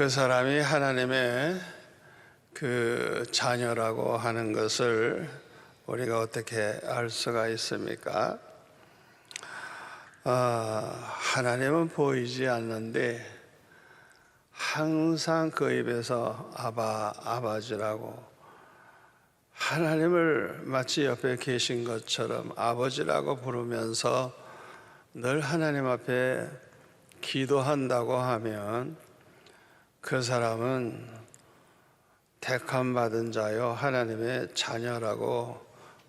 그 사람이 하나님의 그 자녀라고 하는 것을 우리가 어떻게 알 수가 있습니까? 하나님은 보이지 않는데 항상 그 입에서 아바, 아버지라고, 하나님을 마치 옆에 계신 것처럼 아버지라고 부르면서 늘 하나님 앞에 기도한다고 하면 그 사람은 택함 받은 자요 하나님의 자녀라고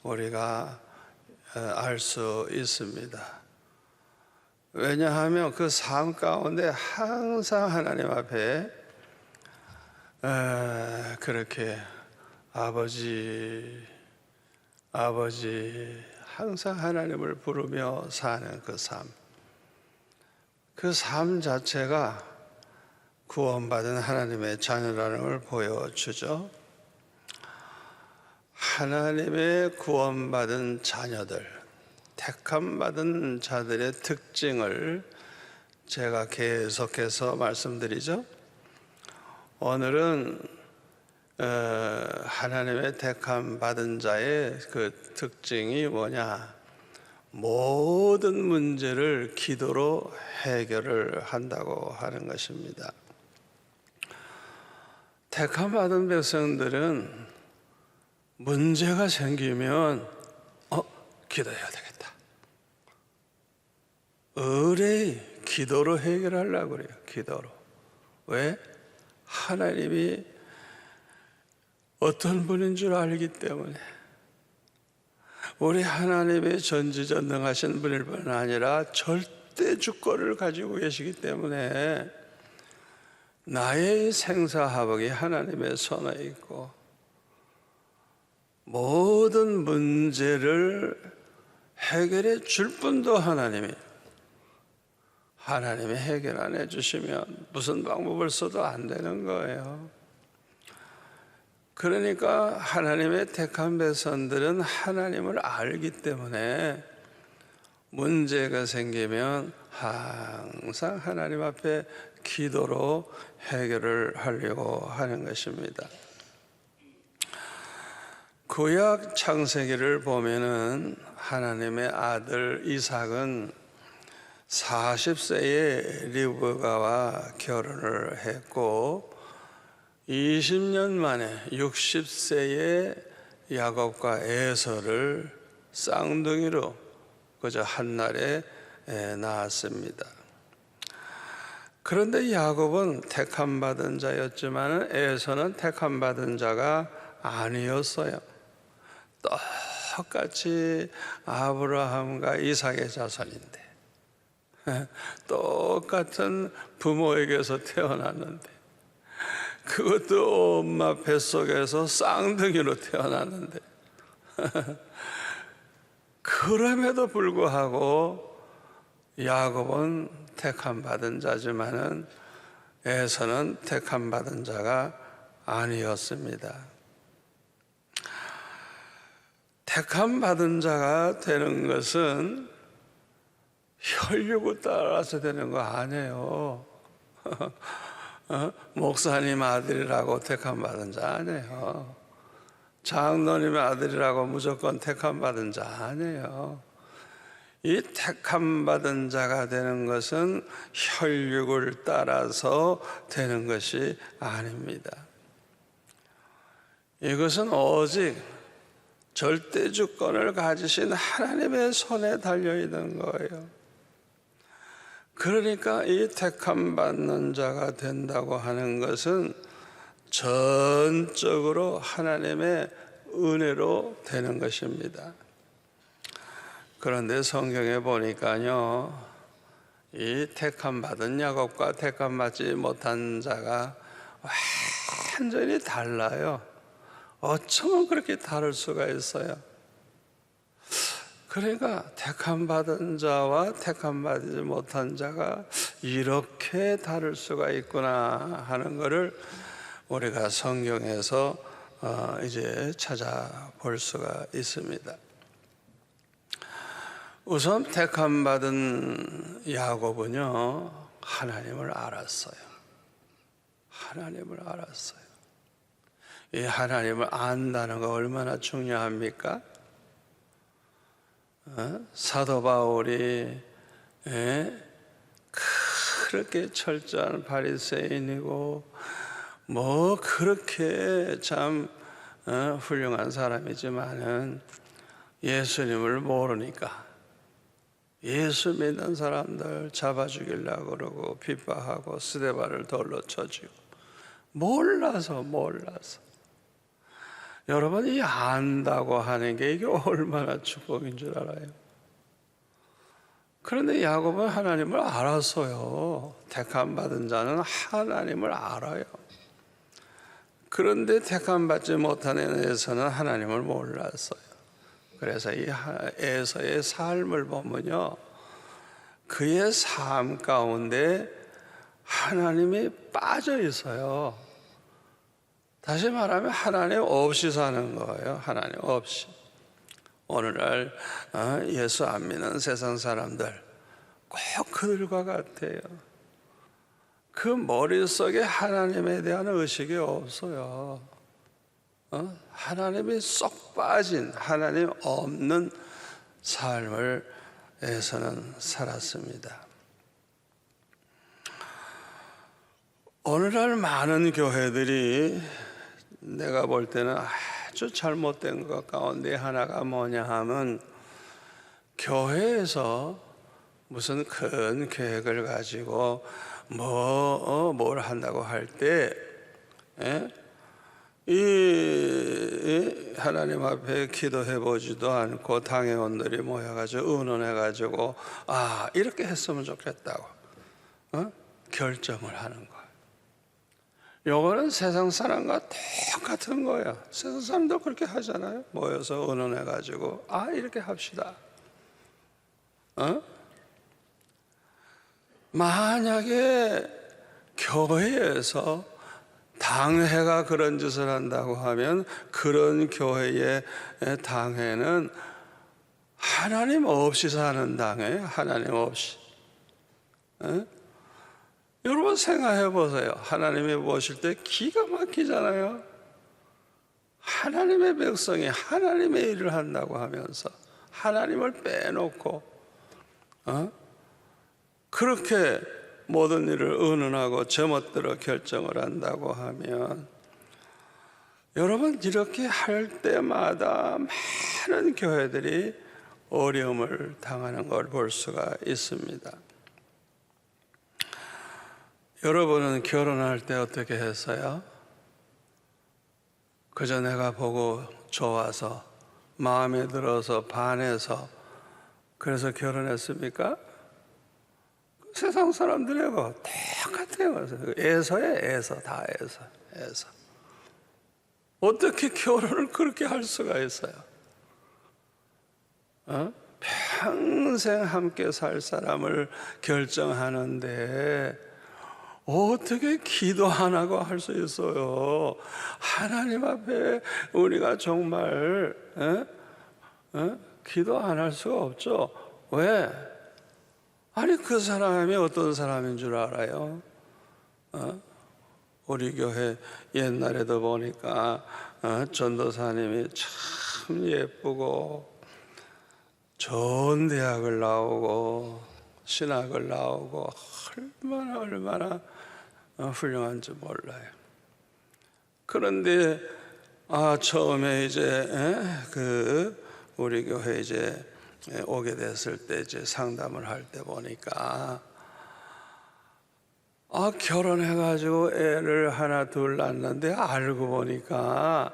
우리가 알 수 있습니다. 왜냐하면 그 삶 가운데 항상 하나님 앞에 그렇게 아버지, 아버지 항상 하나님을 부르며 사는 그 삶 자체가 구원받은 하나님의 자녀라는 걸 보여주죠. 하나님의 구원받은 자녀들, 택함받은 자들의 특징을 제가 계속해서 말씀드리죠. 오늘은 하나님의 택함받은 자의 그 특징이 뭐냐? 모든 문제를 기도로 해결을 한다고 하는 것입니다. 택함받은 백성들은 문제가 생기면 기도해야 되겠다. 의뢰의 기도로 해결하려고 그래요. 기도로. 왜? 하나님이 어떤 분인 줄 알기 때문에. 우리 하나님의 전지전능하신 분일 뿐 아니라 절대 주권을 가지고 계시기 때문에 나의 생사화복이 하나님의 손에 있고 모든 문제를 해결해 줄 분도 하나님이 해결 안 해주시면 무슨 방법을 써도 안 되는 거예요. 그러니까 하나님의 택한 백성들은 하나님을 알기 때문에 문제가 생기면 항상 하나님 앞에 기도로 해결을 하려고 하는 것입니다. 구약 창세기를 보면은 하나님의 아들 이삭은 40세에 리브가와 결혼을 했고 20년 만에 60세에 야곱과 에서를 쌍둥이로 그저 한날에 낳았습니다. 그런데 야곱은 택함받은 자였지만 에서는 택함받은 자가 아니었어요. 똑같이 아브라함과 이삭의 자손인데 똑같은 부모에게서 태어났는데 그것도 엄마 뱃속에서 쌍둥이로 태어났는데 그럼에도 불구하고 야곱은 택함받은 자지만은 에서는 택함받은 자가 아니었습니다. 택함받은 자가 되는 것은 혈육을 따라서 되는 거 아니에요. 목사님 아들이라고 택함받은 자 아니에요. 장로님의 아들이라고 무조건 택함받은 자 아니에요. 이 택함받은 자가 되는 것은 혈육을 따라서 되는 것이 아닙니다. 이것은 오직 절대주권을 가지신 하나님의 손에 달려있는 거예요. 그러니까 이 택함받는 자가 된다고 하는 것은 전적으로 하나님의 은혜로 되는 것입니다. 그런데 성경에 보니까요, 이 택함받은 야곱과 택함받지 못한 자가 완전히 달라요. 어쩌면 그렇게 다를 수가 있어요. 그러니까 택함받은 자와 택함받지 못한 자가 이렇게 다를 수가 있구나 하는 것을 우리가 성경에서 이제 찾아볼 수가 있습니다. 우선 택함받은 야곱은요, 하나님을 알았어요. 하나님을 알았어요. 이 하나님을 안다는 거 얼마나 중요합니까? 사도 바울이 그렇게 철저한 바리새인이고 뭐 그렇게 참 훌륭한 사람이지만은 예수님을 모르니까 예수 믿는 사람들 잡아 죽이려고 그러고 핍박하고 스데반을 돌로 쳐주고 몰라서 여러분이 안다고 하는 게 이게 얼마나 축복인 줄 알아요? 그런데 야곱은 하나님을 알았어요. 택함 받은 자는 하나님을 알아요. 그런데 택함 받지 못하는 에서는 하나님을 몰랐어요. 그래서 이 에서의 삶을 보면요, 그의 삶 가운데 하나님이 빠져 있어요. 다시 말하면 하나님 없이 사는 거예요. 하나님 없이. 오늘날 예수 안 믿는 세상 사람들 꼭 그들과 같아요. 그 머릿속에 하나님에 대한 의식이 없어요. 하나님이 쏙 빠진, 하나님 없는 삶을 에서는 살았습니다. 오늘날 많은 교회들이 내가 볼 때는 아주 잘못된 것 가운데 하나가 뭐냐 하면, 교회에서 무슨 큰 계획을 가지고 뭘 한다고 할 때 이 하나님 앞에 기도해 보지도 않고 당회원들이 모여가지고 의논해가지고 이렇게 했으면 좋겠다고 결정을 하는 거예요. 요거는 세상 사람과 똑같은 거예요. 세상 사람도 그렇게 하잖아요. 모여서 의논해가지고 이렇게 합시다. 만약에 교회에서 당회가 그런 짓을 한다고 하면 그런 교회의 당회는 하나님 없이 사는 당회, 하나님 없이. 여러분 생각해 보세요. 하나님이 보실 때 기가 막히잖아요. 하나님의 백성이 하나님의 일을 한다고 하면서 하나님을 빼놓고 그렇게 모든 일을 의논하고 제멋대로 결정을 한다고 하면, 여러분 이렇게 할 때마다 많은 교회들이 어려움을 당하는 걸 볼 수가 있습니다. 여러분은 결혼할 때 어떻게 했어요? 그저 내가 보고 좋아서 마음에 들어서 반해서 그래서 결혼했습니까? 세상 사람들하고 똑같아요. 애서 다 애서. 어떻게 결혼을 그렇게 할 수가 있어요? 평생 함께 살 사람을 결정하는데 어떻게 기도 안 하고 할 수 있어요? 하나님 앞에 우리가 정말 기도 안 할 수가 없죠. 왜? 아니 그 사람이 어떤 사람인 줄 알아요? 우리 교회 옛날에도 보니까 전도사님이 참 예쁘고 좋은 대학을 나오고 신학을 나오고 얼마나 훌륭한지 몰라요. 그런데 처음에 이제 우리 교회 이제 오게 됐을 때 이제 상담을 할 때 보니까 결혼해가지고 애를 하나 둘 낳았는데 알고 보니까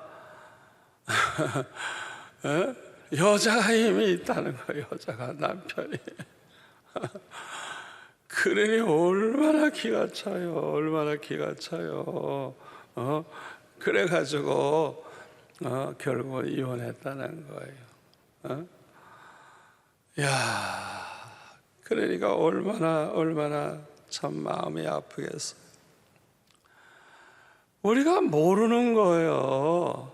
여자가 이미 있다는 거예요. 여자가, 남편이. 그러니 얼마나 기가 차요. 그래가지고 결국 이혼했다는 거예요. 그러니까 얼마나 참 마음이 아프겠어요. 우리가 모르는 거예요.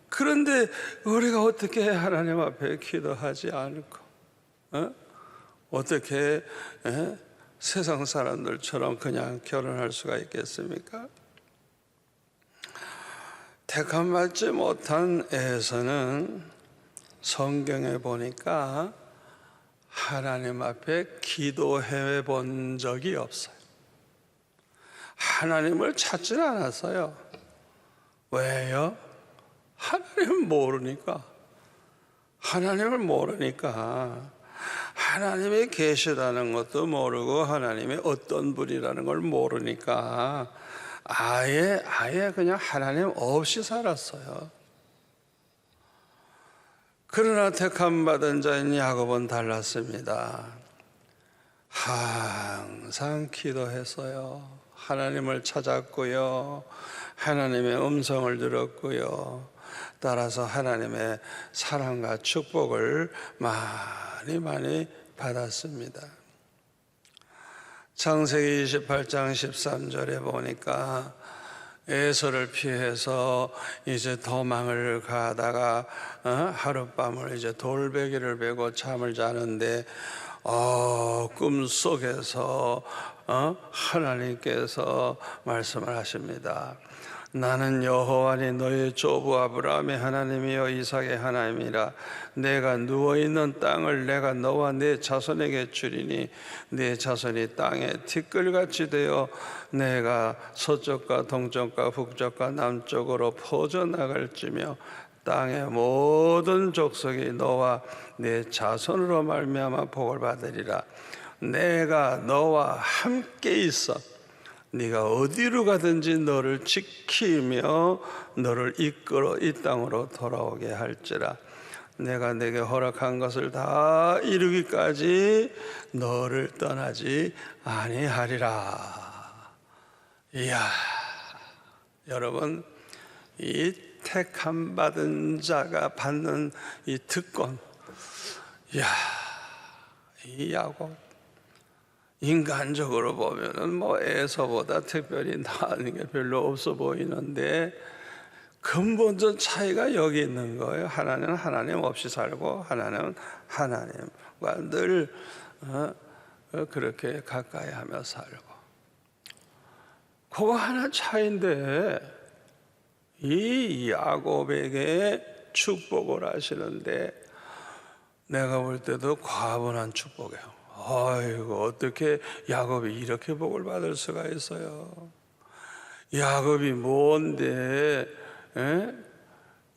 그런데 우리가 어떻게 하나님 앞에 기도하지 않고 어떻게 세상 사람들처럼 그냥 결혼할 수가 있겠습니까? 택함받지 못한 에서는 성경에 보니까 하나님 앞에 기도해 본 적이 없어요. 하나님을 찾질 않았어요. 왜요? 하나님을 모르니까. 하나님을 모르니까. 하나님이 계시다는 것도 모르고 하나님이 어떤 분이라는 걸 모르니까 아예 그냥 하나님 없이 살았어요. 그러나 택함받은 자인 야곱은 달랐습니다. 항상 기도했어요. 하나님을 찾았고요. 하나님의 음성을 들었고요. 따라서 하나님의 사랑과 축복을 많이 받았습니다. 창세기 28장 13절에 보니까 에서를 피해서 이제 도망을 가다가 하룻밤을 이제 돌베개를 베고 잠을 자는데 꿈속에서 하나님께서 말씀을 하십니다. 나는 여호와니 너의 조부 아브라함의 하나님이요 이삭의 하나님이라. 내가 누워있는 땅을 내가 너와 네 자손에게 주리니 네 자손이 땅에 티끌같이 되어 내가 서쪽과 동쪽과 북쪽과 남쪽으로 퍼져나갈지며 땅의 모든 족속이 너와 네 자손으로 말미암아 복을 받으리라. 내가 너와 함께 있어 네가 어디로 가든지 너를 지키며 너를 이끌어 이 땅으로 돌아오게 할지라. 내가 내게 허락한 것을 다 이루기까지 너를 떠나지 아니하리라. 이야, 여러분, 이 택함 받은 자가 받는 이 특권, 이야, 이 야곱 인간적으로 보면은 뭐 에서보다 특별히 나은 게 별로 없어 보이는데 근본적 차이가 여기 있는 거예요. 하나님은 하나님 없이 살고 하나님은 하나님과 늘 그렇게 가까이 하며 살고, 그거 하나 차이인데 이 야곱에게 축복을 하시는데 내가 볼 때도 과분한 축복이에요. 아이고, 어떻게 야곱이 이렇게 복을 받을 수가 있어요? 야곱이 뭔데?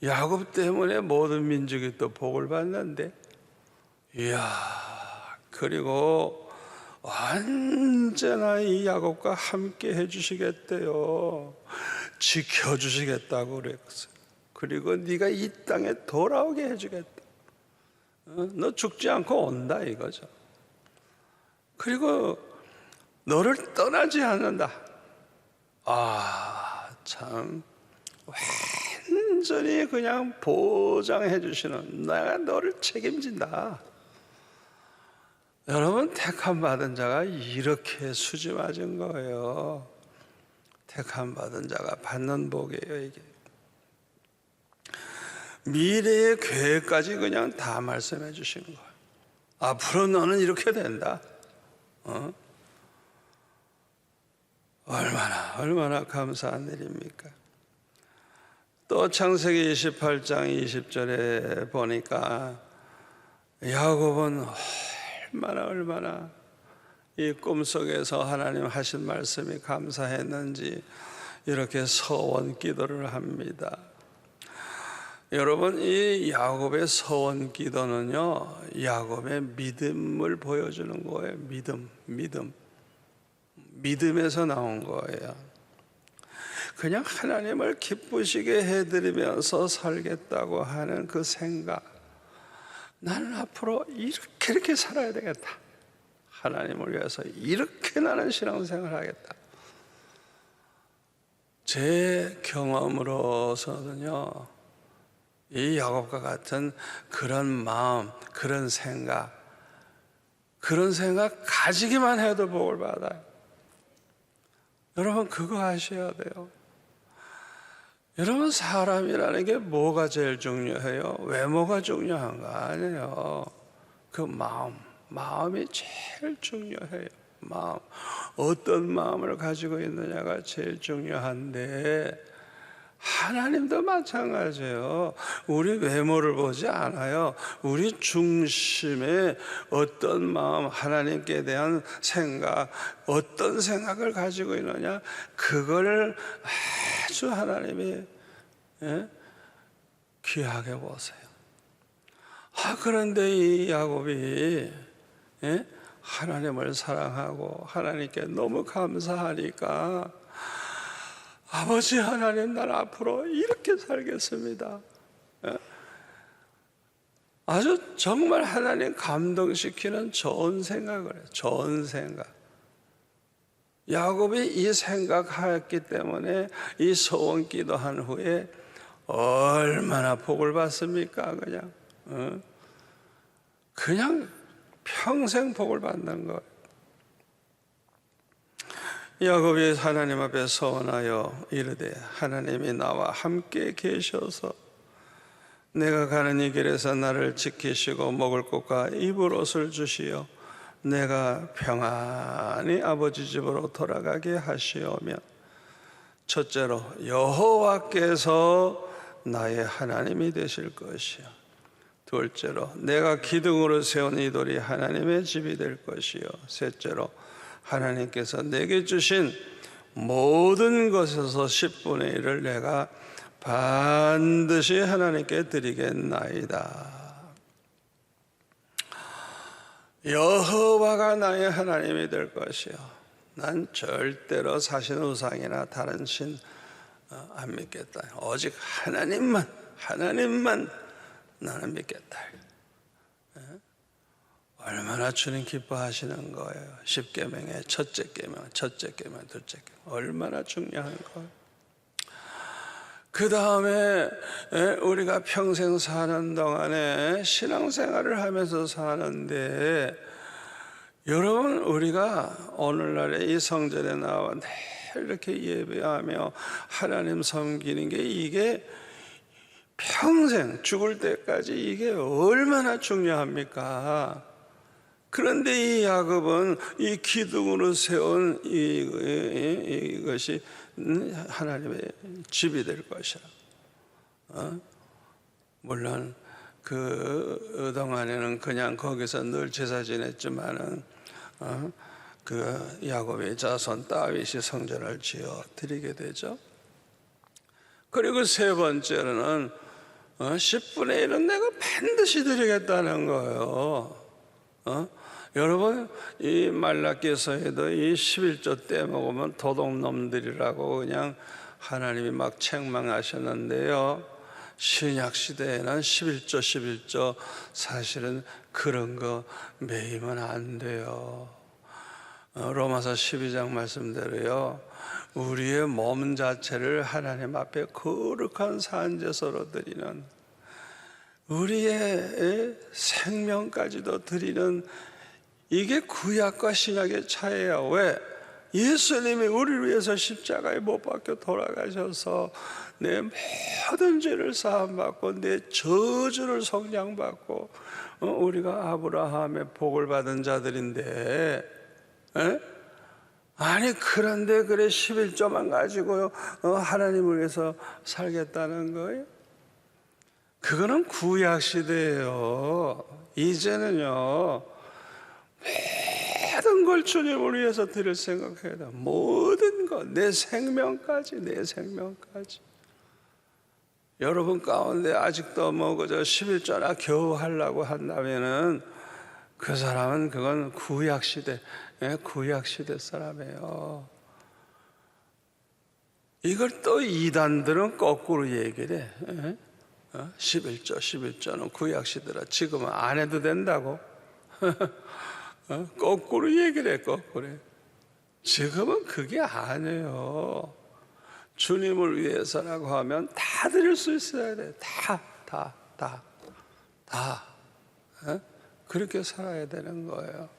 야곱 때문에 모든 민족이 또 복을 받는데, 이야, 그리고 언제나 이 야곱과 함께 해주시겠대요. 지켜주시겠다고 그랬어요. 그리고 네가 이 땅에 돌아오게 해주겠다. 너 죽지 않고 온다 이거죠. 그리고 너를 떠나지 않는다. 참 완전히 그냥 보장해 주시는, 내가 너를 책임진다. 여러분, 택함 받은 자가 이렇게 수지 맞은 거예요. 택함 받은 자가 받는 복이에요. 이게 미래의 계획까지 그냥 다 말씀해 주시는 거예요. 앞으로 너는 이렇게 된다. 얼마나 감사한 일입니까? 또 창세기 28장 20절에 보니까 야곱은 얼마나 이 꿈속에서 하나님 하신 말씀이 감사했는지 이렇게 서원 기도를 합니다. 여러분, 이 야곱의 서원 기도는요, 야곱의 믿음을 보여주는 거예요. 믿음에서 나온 거예요. 그냥 하나님을 기쁘시게 해드리면서 살겠다고 하는 그 생각, 나는 앞으로 이렇게 살아야 되겠다. 하나님을 위해서 이렇게 나는 신앙생활을 하겠다. 제 경험으로서는요, 이 야곱과 같은 그런 마음, 그런 생각 가지기만 해도 복을 받아요. 여러분, 그거 아셔야 돼요. 여러분, 사람이라는 게 뭐가 제일 중요해요? 외모가 중요한 거 아니에요. 그 마음이 제일 중요해요. 마음, 어떤 마음을 가지고 있느냐가 제일 중요한데, 하나님도 마찬가지예요. 우리 외모를 보지 않아요. 우리 중심에 어떤 마음, 하나님께 대한 생각, 어떤 생각을 가지고 있느냐, 그걸 아주 하나님이 귀하게 보세요. 그런데 이 야곱이 하나님을 사랑하고 하나님께 너무 감사하니까, 아버지 하나님, 난 앞으로 이렇게 살겠습니다. 아주 정말 하나님 감동시키는 좋은 생각을 해요. 좋은 생각. 야곱이 이 생각하였기 때문에 이 소원 기도한 후에 얼마나 복을 받습니까? 그냥 평생 복을 받는 거예요. 야곱이 하나님 앞에 서원하여 이르되, 하나님이 나와 함께 계셔서 내가 가는 이 길에서 나를 지키시고 먹을 것과 입을 옷을 주시어 내가 평안히 아버지 집으로 돌아가게 하시오며, 첫째로 여호와께서 나의 하나님이 되실 것이요, 둘째로 내가 기둥으로 세운 이 돌이 하나님의 집이 될 것이요, 셋째로 하나님께서 내게 주신 모든 것에서 10분의 1을 내가 반드시 하나님께 드리겠나이다. 여호와가 나의 하나님이 될 것이요, 난 절대로 사신 우상이나 다른 신 안 믿겠다. 오직 하나님만 나는 믿겠다. 얼마나 주님 기뻐하시는 거예요. 10계명의 첫째 계명, 둘째 계명, 얼마나 중요한 거예요. 그 다음에 우리가 평생 사는 동안에 신앙생활을 하면서 사는데, 여러분, 우리가 오늘날에 이 성전에 나와 늘 이렇게 예배하며 하나님 섬기는 게, 이게 평생 죽을 때까지 이게 얼마나 중요합니까? 그런데 이 야곱은 이 기둥으로 세운 이것이 하나님의 집이 될 것이라. 물론 그 동안에는 그냥 거기서 늘 제사 지냈지만은 그 야곱의 자손 다윗이 성전을 지어 드리게 되죠. 그리고 세 번째로는 10분의 1은 내가 반드시 드리겠다는 거예요. 여러분, 이 말라기서에도 이 11조 때 먹으면 도둑놈들이라고 그냥 하나님이 막 책망하셨는데요, 신약 시대에는 11조 사실은 그런 거 매이면 안 돼요. 로마서 12장 말씀대로요, 우리의 몸 자체를 하나님 앞에 거룩한 산제소로 드리는, 우리의 생명까지도 드리는, 이게 구약과 신약의 차이예요. 왜? 예수님이 우리를 위해서 십자가에 못 박혀 돌아가셔서 내 모든 죄를 사함받고 내 저주를 속량받고, 우리가 아브라함의 복을 받은 자들인데, 아니 그런데 그래 11조만 가지고 하나님을 위해서 살겠다는 거예요? 그거는 구약 시대예요. 이제는요, 모든 걸 주님을 위해서 드릴 생각해야 돼. 모든 것, 내 생명까지. 여러분 가운데 아직도 뭐 그저 11조나 겨우 하려고 한다면은 그 사람은 그건 구약 시대 사람이에요. 이걸 또 이단들은 거꾸로 얘기를 해. 11조는 구약 시대라 지금은 안 해도 된다고. 거꾸로 얘기를 해, 거꾸로. 지금은 그게 아니에요. 주님을 위해서라고 하면 다 드릴 수 있어야 돼. 다. 그렇게 살아야 되는 거예요.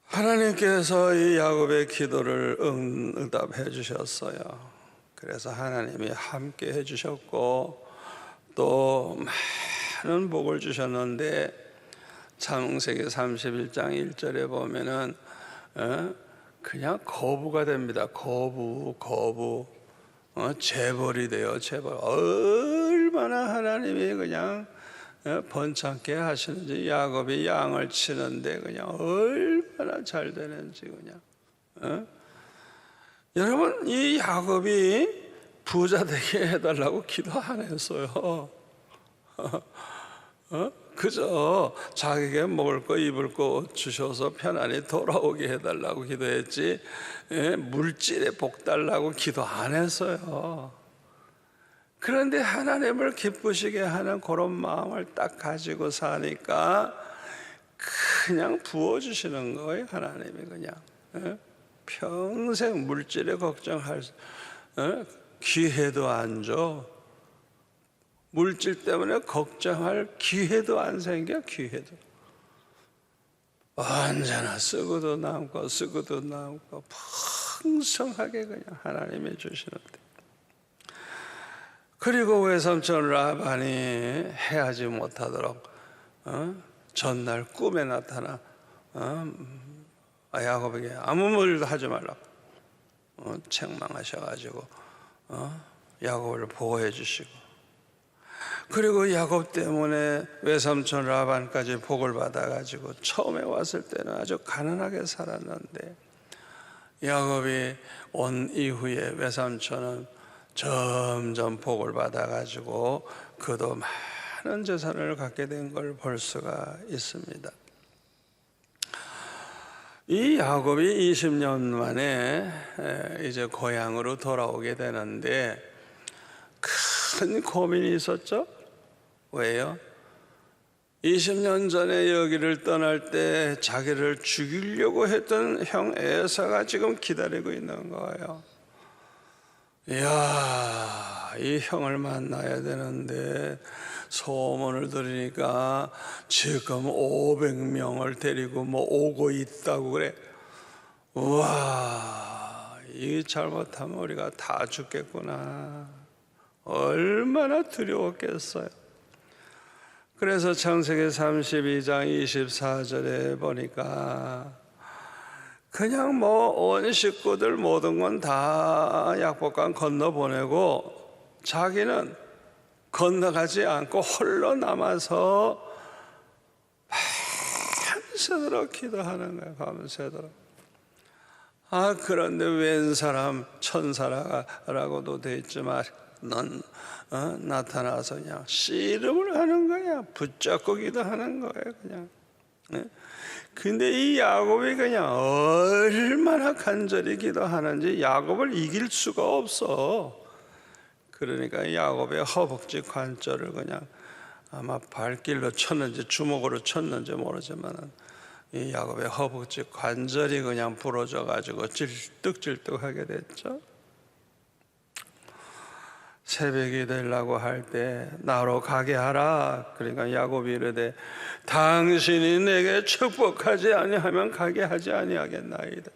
하나님께서 이 야곱의 기도를 응답해 주셨어요. 그래서 하나님이 함께 해 주셨고 또 많은 복을 주셨는데, 창세기 31장 1절에 보면은 그냥 거부가 됩니다. 거부. 재벌이 돼요. 재벌. 얼마나 하나님이 그냥 번창게 하시는지, 야곱이 양을 치는데 그냥 얼마나 잘 되는지 그냥. 여러분, 이 야곱이 부자 되게 해달라고 기도 안 했어요. 그저 자기에게 먹을 거 입을 거 주셔서 편안히 돌아오게 해달라고 기도했지, 물질에 복 달라고 기도 안 했어요. 그런데 하나님을 기쁘시게 하는 그런 마음을 딱 가지고 사니까 그냥 부어주시는 거예요. 하나님이 그냥 평생 물질에 걱정할 기회도 안 줘. 물질 때문에 걱정할 기회도 안 생겨. 기회도 언제나 쓰고도 남고 풍성하게 그냥 하나님이 주시는데, 그리고 외삼촌 라반이 해하지 못하도록 전날 꿈에 나타나 야곱에게 아무 말도 하지 말라고 책망하셔가지고 야곱을 보호해 주시고, 그리고 야곱 때문에 외삼촌 라반까지 복을 받아가지고 처음에 왔을 때는 아주 가난하게 살았는데, 야곱이 온 이후에 외삼촌은 점점 복을 받아가지고 그도 많은 재산을 갖게 된 걸 볼 수가 있습니다. 이 야곱이 20년 만에 이제 고향으로 돌아오게 되는데 큰 고민이 있었죠. 왜요? 20년 전에 여기를 떠날 때 자기를 죽이려고 했던 형 에사가 지금 기다리고 있는 거예요. 이야, 이 형을 만나야 되는데 소문을 들으니까 지금 500명을 데리고 오고 있다고 그래. 우와, 이 잘못하면 우리가 다 죽겠구나. 얼마나 두려웠겠어요. 그래서 창세기 32장 24절에 보니까 그냥 온 식구들 모든 건 다 약복강 건너보내고 자기는 건너가지 않고 홀로 남아서 밤새도록 기도하는 거예요. 밤새도록. 그런데 웬 사람 천사라고도 돼 있지만 넌 나타나서 그냥 씨름을 하는 거야. 붙잡고 기도하는 거예요. 그냥. 근데 이 야곱이 그냥 얼마나 간절히 기도하는지 야곱을 이길 수가 없어. 그러니까 야곱의 허벅지 관절을 그냥 아마 발길로 쳤는지 주먹으로 쳤는지 모르지만 이 야곱의 허벅지 관절이 그냥 부러져 가지고 질뚝질뚝하게 됐죠. 새벽이 되려고 할 때 나로 가게 하라. 그러니까 야곱이 이르되 당신이 내게 축복하지 아니하면 가게 하지 아니하겠나이다.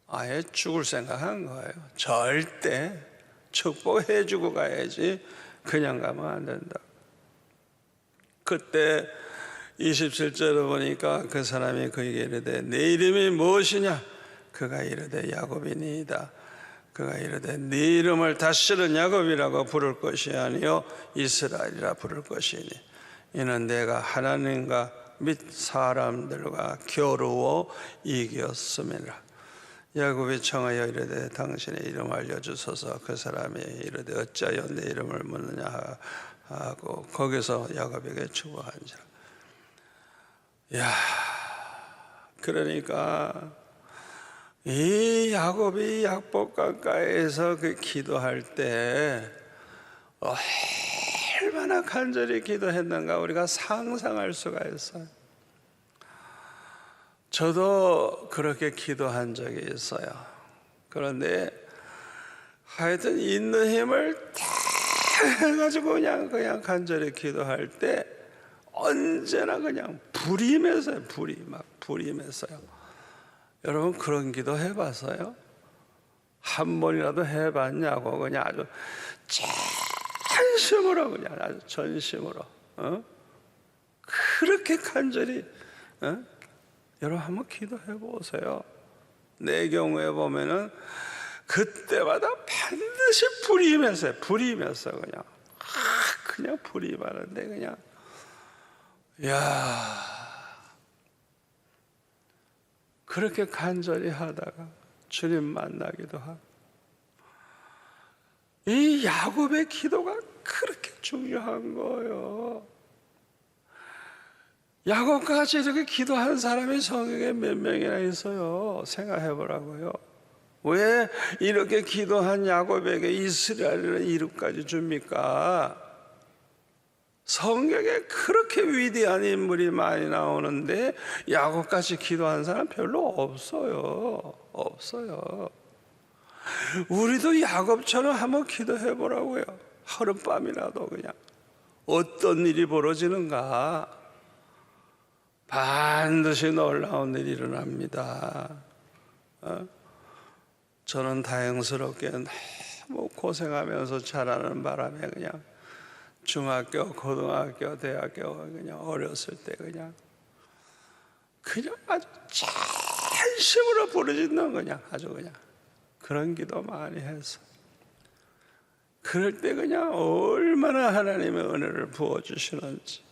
아예 죽을 생각한 거예요. 절대 축복해 주고 가야지 그냥 가면 안 된다. 그때 27절에 보니까 그 사람이 그에게 이르되 네 이름이 무엇이냐? 그가 이르되 야곱이니이다. 그가 이르되 네 이름을 다시는 야곱이라고 부를 것이 아니요 이스라엘이라 부를 것이니 이는 내가 하나님과 및 사람들과 겨루어 이겼음이라. 야곱이 청하여 이르되 당신의 이름 알려주소서. 그 사람이 이르되 어찌하여 내 이름을 묻느냐 하고 거기서 야곱에게 축복한지라. 야, 그러니까 이 야곱이 약복강가에서 그 기도할 때 얼마나 간절히 기도했는가 우리가 상상할 수가 있어요. 저도 그렇게 기도한 적이 있어요. 그런데 하여튼 있는 힘을 다 해가지고 그냥 간절히 기도할 때 언제나 그냥 불이 맺어요. 불이 맺어요. 여러분 그런 기도 해봤어요? 한 번이라도 해봤냐고. 그냥 아주 전심으로 그냥 아주 전심으로 그렇게 간절히 여러분 한번 기도해 보세요. 내 경우에 보면은 그때마다 반드시 불이 임했어요. 불이 임했어. 그냥 불이 임하는데 그냥 그렇게 간절히 하다가 주님 만나기도 하고, 이 야곱의 기도가 그렇게 중요한 거예요. 야곱같이 이렇게 기도한 사람이 성경에 몇 명이나 있어요. 생각해 보라고요. 왜 이렇게 기도한 야곱에게 이스라엘이라는 이름까지 줍니까? 성경에 그렇게 위대한 인물이 많이 나오는데 야곱같이 기도한 사람 별로 없어요. 우리도 야곱처럼 한번 기도해 보라고요. 하룻밤이라도 그냥 어떤 일이 벌어지는가, 반드시 놀라운 일이 일어납니다. 저는 다행스럽게 너무 고생하면서 자라는 바람에 그냥 중학교, 고등학교, 대학교 그냥 어렸을 때 그냥 아주 진심으로 부르짖는 그냥 아주 그냥 그런 기도 많이 했어. 그럴 때 그냥 얼마나 하나님의 은혜를 부어주시는지,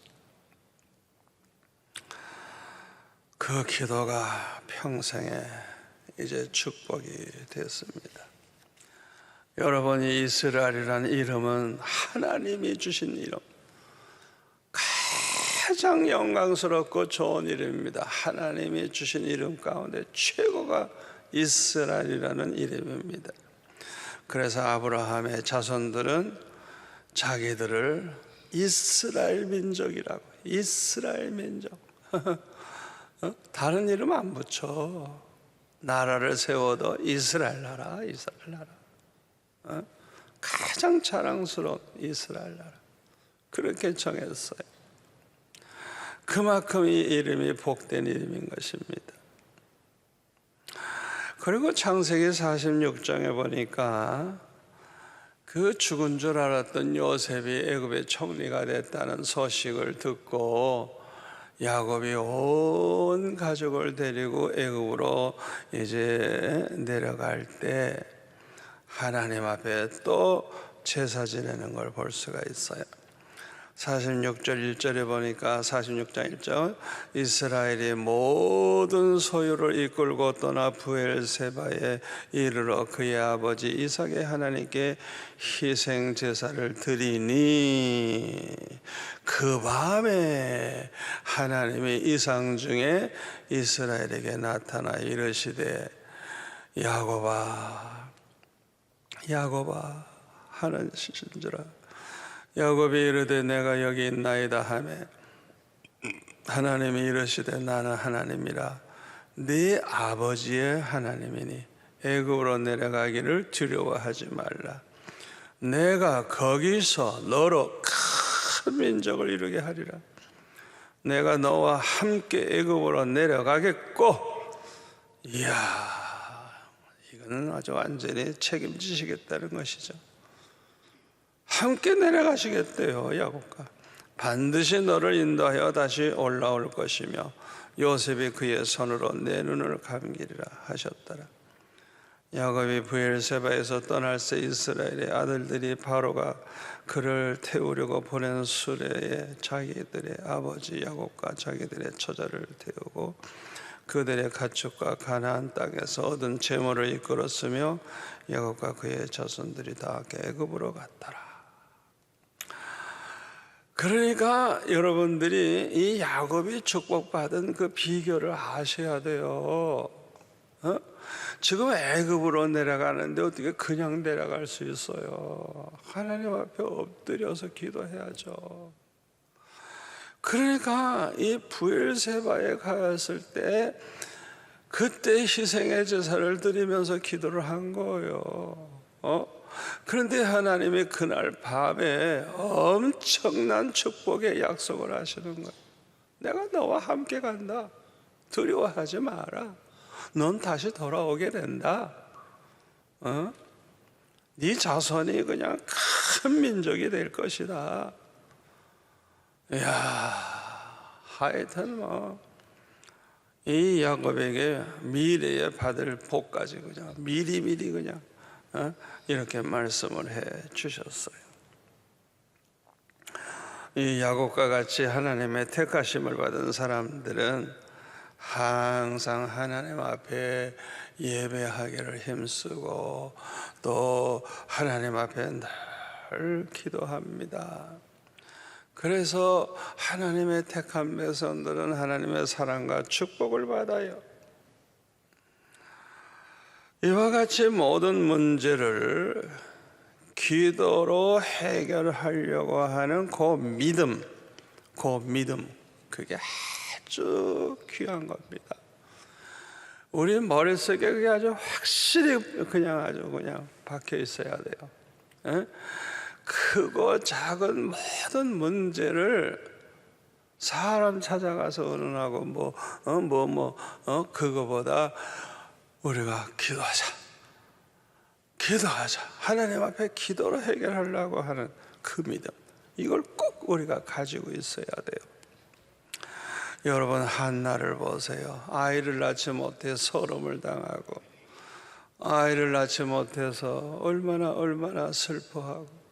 그 기도가 평생에 이제 축복이 됐습니다. 여러분이 이스라엘이라는 이름은 하나님이 주신 이름, 가장 영광스럽고 좋은 이름입니다. 하나님이 주신 이름 가운데 최고가 이스라엘이라는 이름입니다. 그래서 아브라함의 자손들은 자기들을 이스라엘 민족이라고, 이스라엘 민족. 다른 이름 안 붙여. 나라를 세워도 이스라엘 나라, 이스라엘 나라. 가장 자랑스러운 이스라엘 나라. 그렇게 정했어요. 그만큼 이 이름이 복된 이름인 것입니다. 그리고 창세기 46장에 보니까 그 죽은 줄 알았던 요셉이 애굽의 총리가 됐다는 소식을 듣고 야곱이 온 가족을 데리고 애굽으로 이제 내려갈 때 하나님 앞에 또 제사 지내는 걸 볼 수가 있어요. 46절 1절에 보니까 46장 1절 이스라엘이 모든 소유를 이끌고 떠나 브엘세바에 이르러 그의 아버지 이삭의 하나님께 희생 제사를 드리니 그 밤에 하나님이 이상 중에 이스라엘에게 나타나 이르시되 야곱아 야곱아 하는 신지라. 야곱이 이르되 내가 여기 있나이다 하매 하나님이 이르시되 나는 하나님이라 네 아버지의 하나님이니 애굽으로 내려가기를 두려워하지 말라. 내가 거기서 너로 큰 민족을 이루게 하리라. 내가 너와 함께 애굽으로 내려가겠고, 이야, 이거는 아주 완전히 책임지시겠다는 것이죠. 함께 내려가시겠대요. 야곱과 반드시 너를 인도하여 다시 올라올 것이며 요셉이 그의 손으로 내 눈을 감기리라 하셨더라. 야곱이 브엘세바에서 떠날 새 이스라엘의 아들들이 바로가 그를 태우려고 보낸 수레에 자기들의 아버지 야곱과 자기들의 처자를 태우고 그들의 가축과 가나안 땅에서 얻은 재물을 이끌었으며 야곱과 그의 자손들이 다 애굽으로 갔더라. 그러니까 여러분들이 이 야곱이 축복받은 그 비결을 아셔야 돼요. 지금 애굽으로 내려가는데 어떻게 그냥 내려갈 수 있어요? 하나님 앞에 엎드려서 기도해야죠. 그러니까 이 브엘세바에 갔을 때 그때 희생의 제사를 드리면서 기도를 한 거예요. 그런데 하나님이 그날 밤에 엄청난 축복의 약속을 하시는 거예요. 내가 너와 함께 간다. 두려워하지 마라. 넌 다시 돌아오게 된다. 네 자손이 그냥 큰 민족이 될 것이다. 이야, 하여튼 이 야곱에게 미래에 받을 복까지 그냥 미리미리 그냥 이렇게 말씀을 해 주셨어요. 이 야곱과 같이 하나님의 택하심을 받은 사람들은 항상 하나님 앞에 예배하기를 힘쓰고 또 하나님 앞에 늘 기도합니다. 그래서 하나님의 택한 백성들은 하나님의 사랑과 축복을 받아요. 이와 같이 모든 문제를 기도로 해결하려고 하는 그 믿음, 그게 아주 귀한 겁니다. 우리 머릿속에 그게 아주 확실히 그냥 박혀 있어야 돼요. 에? 크고 작은 모든 문제를 사람 찾아가서 의논하고 그거보다 우리가 기도하자. 하나님 앞에 기도로 해결하려고 하는 그 믿음, 이걸 꼭 우리가 가지고 있어야 돼요. 여러분, 한나를 보세요. 아이를 낳지 못해 서름을 당하고 아이를 낳지 못해서 얼마나 슬퍼하고,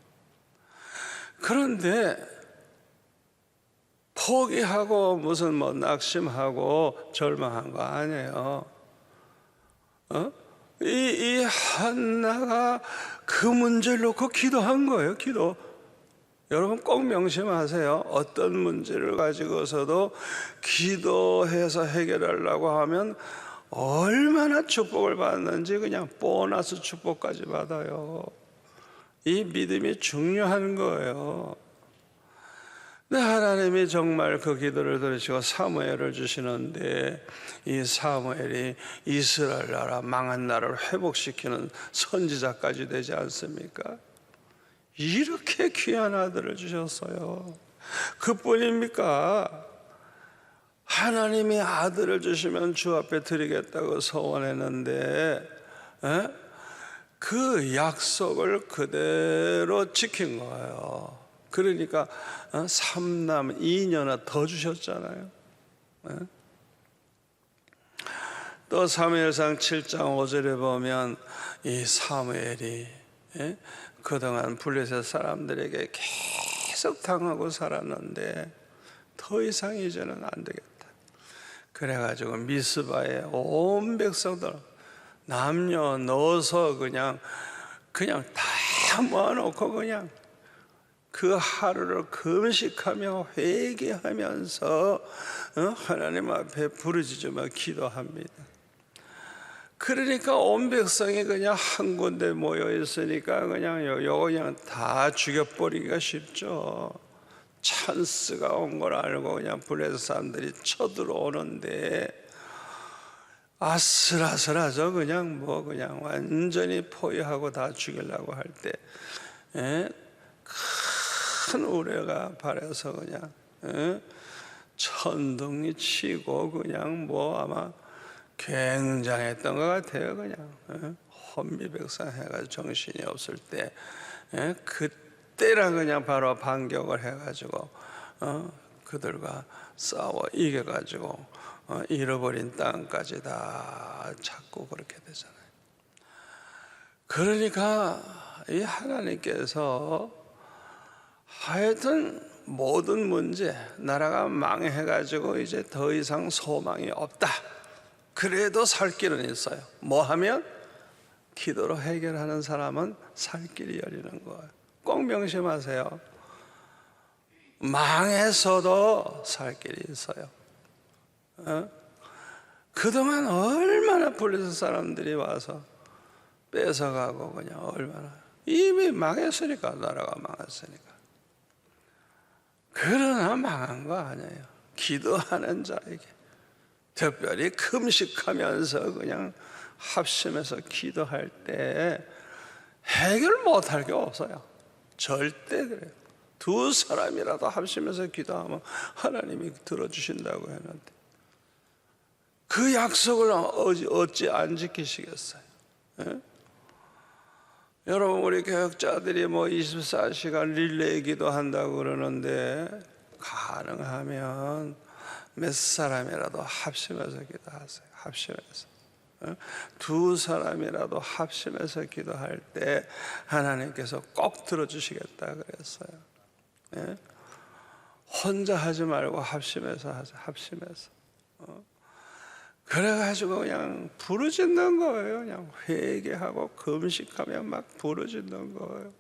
그런데 포기하고 무슨 낙심하고 절망한 거 아니에요. 이 한나가 그 문제를 놓고 기도한 거예요. 기도. 여러분 꼭 명심하세요. 어떤 문제를 가지고서도 기도해서 해결하려고 하면 얼마나 축복을 받는지 그냥 보너스 축복까지 받아요. 이 믿음이 중요한 거예요. 근데 하나님이 정말 그 기도를 들으시고 사무엘을 주시는데, 이 사무엘이 이스라엘 나라 망한 나라를 회복시키는 선지자까지 되지 않습니까? 이렇게 귀한 아들을 주셨어요. 그뿐입니까? 하나님이 아들을 주시면 주 앞에 드리겠다고 소원했는데 그 약속을 그대로 지킨 거예요. 그러니까 3남 2년을 더 주셨잖아요. 또 사무엘상 7장 5절에 보면 이 사무엘이 그동안 블레셋 사람들에게 계속 당하고 살았는데 더 이상 이제는 안 되겠다. 그래가지고 미스바에 온 백성들 남녀 넣어서 그냥 다 모아놓고 그냥 그 하루를 금식하며 회개하면서 하나님 앞에 부르짖으며 기도합니다. 그러니까 온 백성이 그냥 한 군데 모여 있으니까 그냥 다 죽여버리기가 쉽죠. 찬스가 온 걸 알고 그냥 블레셋 사람들이 쳐들어오는데 아슬아슬하죠. 그냥 완전히 포위하고 다 죽이려고 할 때 큰 우레가 발해서 그냥 천둥이 치고 그냥 아마 굉장했던 것 같아요. 그냥 혼미백산해가지고 정신이 없을 때 그때랑 그냥 바로 반격을 해가지고 그들과 싸워 이겨가지고 잃어버린 땅까지 다 찾고 그렇게 되잖아요. 그러니까 이 하나님께서 하여튼 모든 문제, 나라가 망해가지고 이제 더 이상 소망이 없다. 그래도 살 길은 있어요. 뭐 하면? 기도로 해결하는 사람은 살 길이 열리는 거예요. 꼭 명심하세요. 망해서도 살 길이 있어요. 그동안 얼마나 블레셋 사람들이 와서 뺏어가고 그냥 얼마나 이미 망했으니까, 나라가 망했으니까. 그러나 망한 거 아니에요. 기도하는 자에게, 특별히 금식하면서 그냥 합심해서 기도할 때 해결 못할 게 없어요. 절대 그래요. 두 사람이라도 합심해서 기도하면 하나님이 들어주신다고 했는데 그 약속을 어찌 안 지키시겠어요? 여러분, 우리 교역자들이 24시간 릴레이 기도한다고 그러는데 가능하면 몇 사람이라도 합심해서 기도하세요. 합심해서. 두 사람이라도 합심해서 기도할 때 하나님께서 꼭 들어주시겠다 그랬어요. 예? 혼자 하지 말고 합심해서 하세요. 합심해서. 그래가지고 그냥 부르짖는 거예요. 그냥 회개하고 금식하면 막 부르짖는 거예요.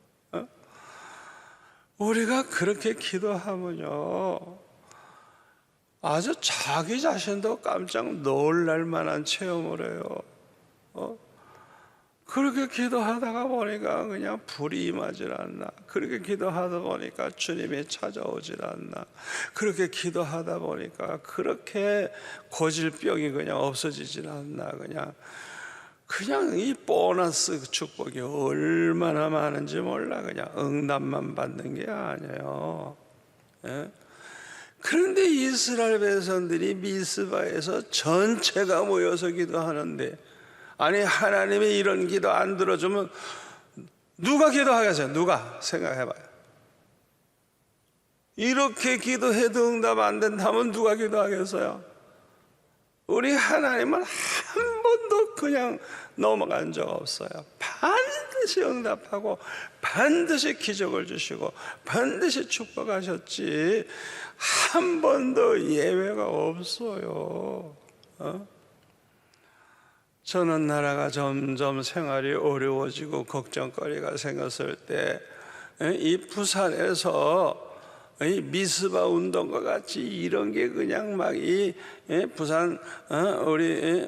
우리가 그렇게 기도하면요, 아주 자기 자신도 깜짝 놀랄 만한 체험을 해요. 그렇게 기도하다가 보니까 그냥 불이 임하질 않나. 그렇게 기도하다 보니까 주님이 찾아오질 않나. 그렇게 기도하다 보니까 그렇게 고질병이 그냥 없어지질 않나. 그냥 이 보너스 축복이 얼마나 많은지 몰라. 그냥 응답만 받는 게 아니에요. 예? 그런데 이스라엘 백성들이 미스바에서 전체가 모여서 기도하는데, 아니 하나님이 이런 기도 안 들어주면 누가 기도하겠어요? 누가? 생각해봐요. 이렇게 기도해도 응답 안 된다면 누가 기도하겠어요? 우리 하나님은 한 번도 그냥 넘어간 적 없어요. 반드시 응답하고 반드시 기적을 주시고 반드시 축복하셨지 한 번도 예외가 없어요. 저는 나라가 점점 생활이 어려워지고 걱정거리가 생겼을 때 이 부산에서 이 미스바 운동과 같이 이런 게 그냥 막 이 부산 우리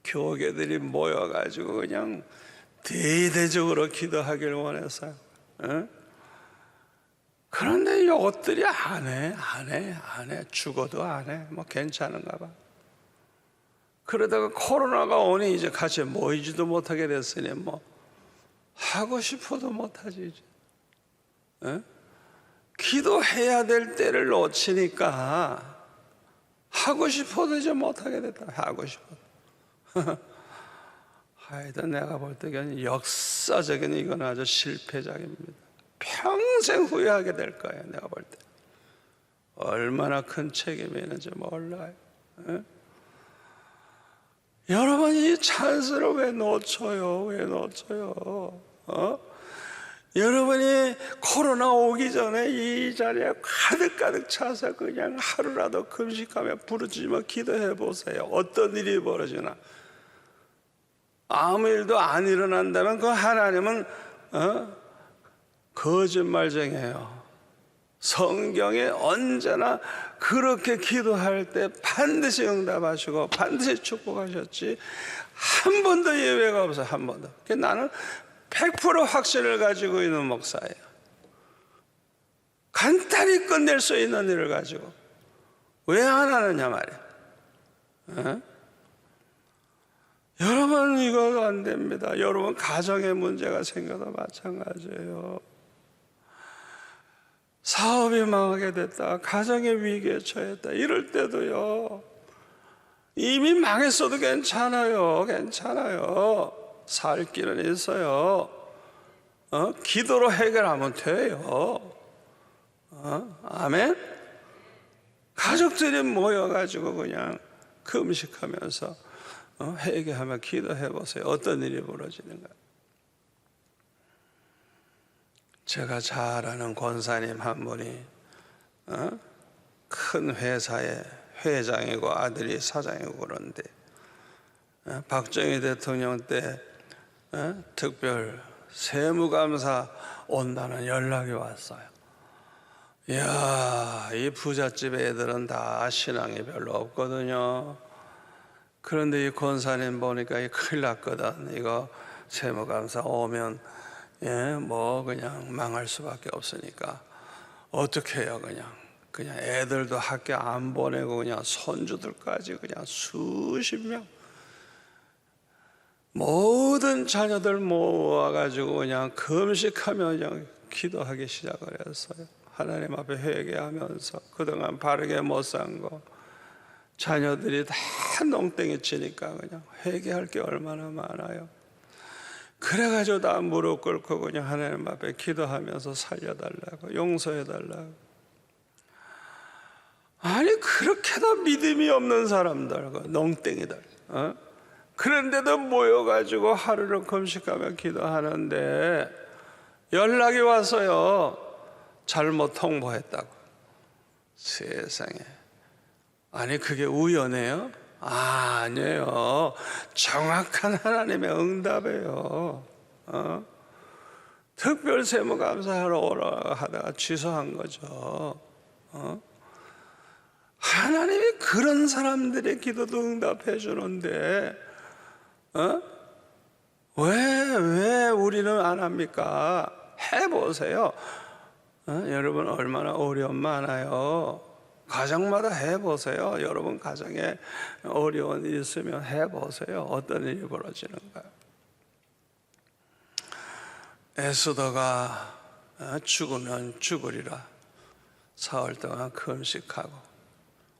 교계들이 모여가지고 그냥 대대적으로 기도하길 원했어요. 그런데 이것들이 안 해. 죽어도 안 해. 뭐 괜찮은가 봐. 그러다가 코로나가 오니 이제 같이 모이지도 못하게 됐으니 뭐 하고 싶어도 못하지 이제. 기도해야 될 때를 놓치니까 하고 싶어도 이제 못하게 됐다. 하고 싶어도. 하여튼 내가 볼 때는 역사적인 이건 아주 실패작입니다. 평생 후회하게 될 거예요. 내가 볼 때. 얼마나 큰 책임이 있는지 몰라요. 여러분 이 찬스를 왜 놓쳐요? 왜 놓쳐요? 여러분이 코로나 오기 전에 이 자리에 가득 차서 그냥 하루라도 금식하며 부르짖으며 기도해 보세요. 어떤 일이 벌어지나. 아무 일도 안 일어난다면 그 하나님은 거짓말쟁이에요. 성경에 언제나 그렇게 기도할 때 반드시 응답하시고 반드시 축복하셨지 한 번도 예외가 없어요. 한 번도. 나는 100% 확신을 가지고 있는 목사예요. 간단히 끝낼 수 있는 일을 가지고 왜 안 하느냐 말이에요. 여러분 이거 안 됩니다. 여러분 가정에 문제가 생겨도 마찬가지예요. 사업이 망하게 됐다, 가정의 위기에 처했다, 이럴 때도요, 이미 망했어도 괜찮아요. 살 길은 있어요. 기도로 해결하면 돼요. 아멘? 가족들이 모여가지고 그냥 금식하면서 회개하며 기도해 보세요. 어떤 일이 벌어지는가. 제가 잘 아는 권사님 한 분이 큰 회사의 회장이고 아들이 사장이고 그런데 박정희 대통령 때 특별 세무감사 온다는 연락이 왔어요. 이야, 이 부잣집 애들은 다 신앙이 별로 없거든요. 그런데 이 권사님 보니까 이 큰일 났거든. 이거 세무감사 오면 뭐 그냥 망할 수밖에 없으니까 어떻게 해요? 그냥 애들도 학교 안 보내고 그냥 손주들까지 그냥 수십 명 모든 자녀들 모아가지고 그냥 금식하며 그냥 기도하기 시작을 했어요. 하나님 앞에 회개하면서 그동안 바르게 못 산 거 자녀들이 다 농땡이 치니까 그냥 회개할 게 얼마나 많아요. 그래가지고 다 무릎 꿇고 그냥 하나님 앞에 기도하면서 살려달라고, 용서해달라고. 아니 그렇게도 믿음이 없는 사람들, 농땡이들, 그런데도 모여가지고 하루를 금식하며 기도하는데 연락이 왔어요. 잘못 통보했다고. 세상에. 아니 그게 우연해요? 아니에요. 정확한 하나님의 응답이에요. 특별세무감사하러 오라 하다가 취소한 거죠. 하나님이 그런 사람들의 기도도 응답해 주는데 왜 우리는 안 합니까? 해보세요. 여러분 얼마나 어려움 많아요. 가정마다 해보세요. 여러분 가정에 어려운 일이 있으면 해보세요. 어떤 일이 벌어지는가. 에스더가 죽으면 죽으리라 사흘 동안 금식하고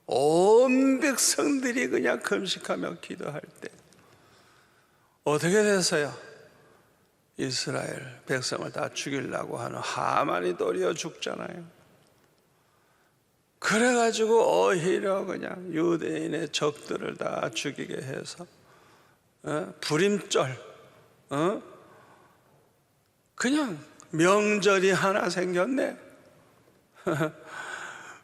온 백성들이 그냥 금식하며 기도할 때 어떻게 됐어요? 이스라엘 백성을 다 죽이려고 하는 하만이 도리어 죽잖아요. 그래가지고 오히려 그냥 유대인의 적들을 다 죽이게 해서 불임절 그냥 명절이 하나 생겼네.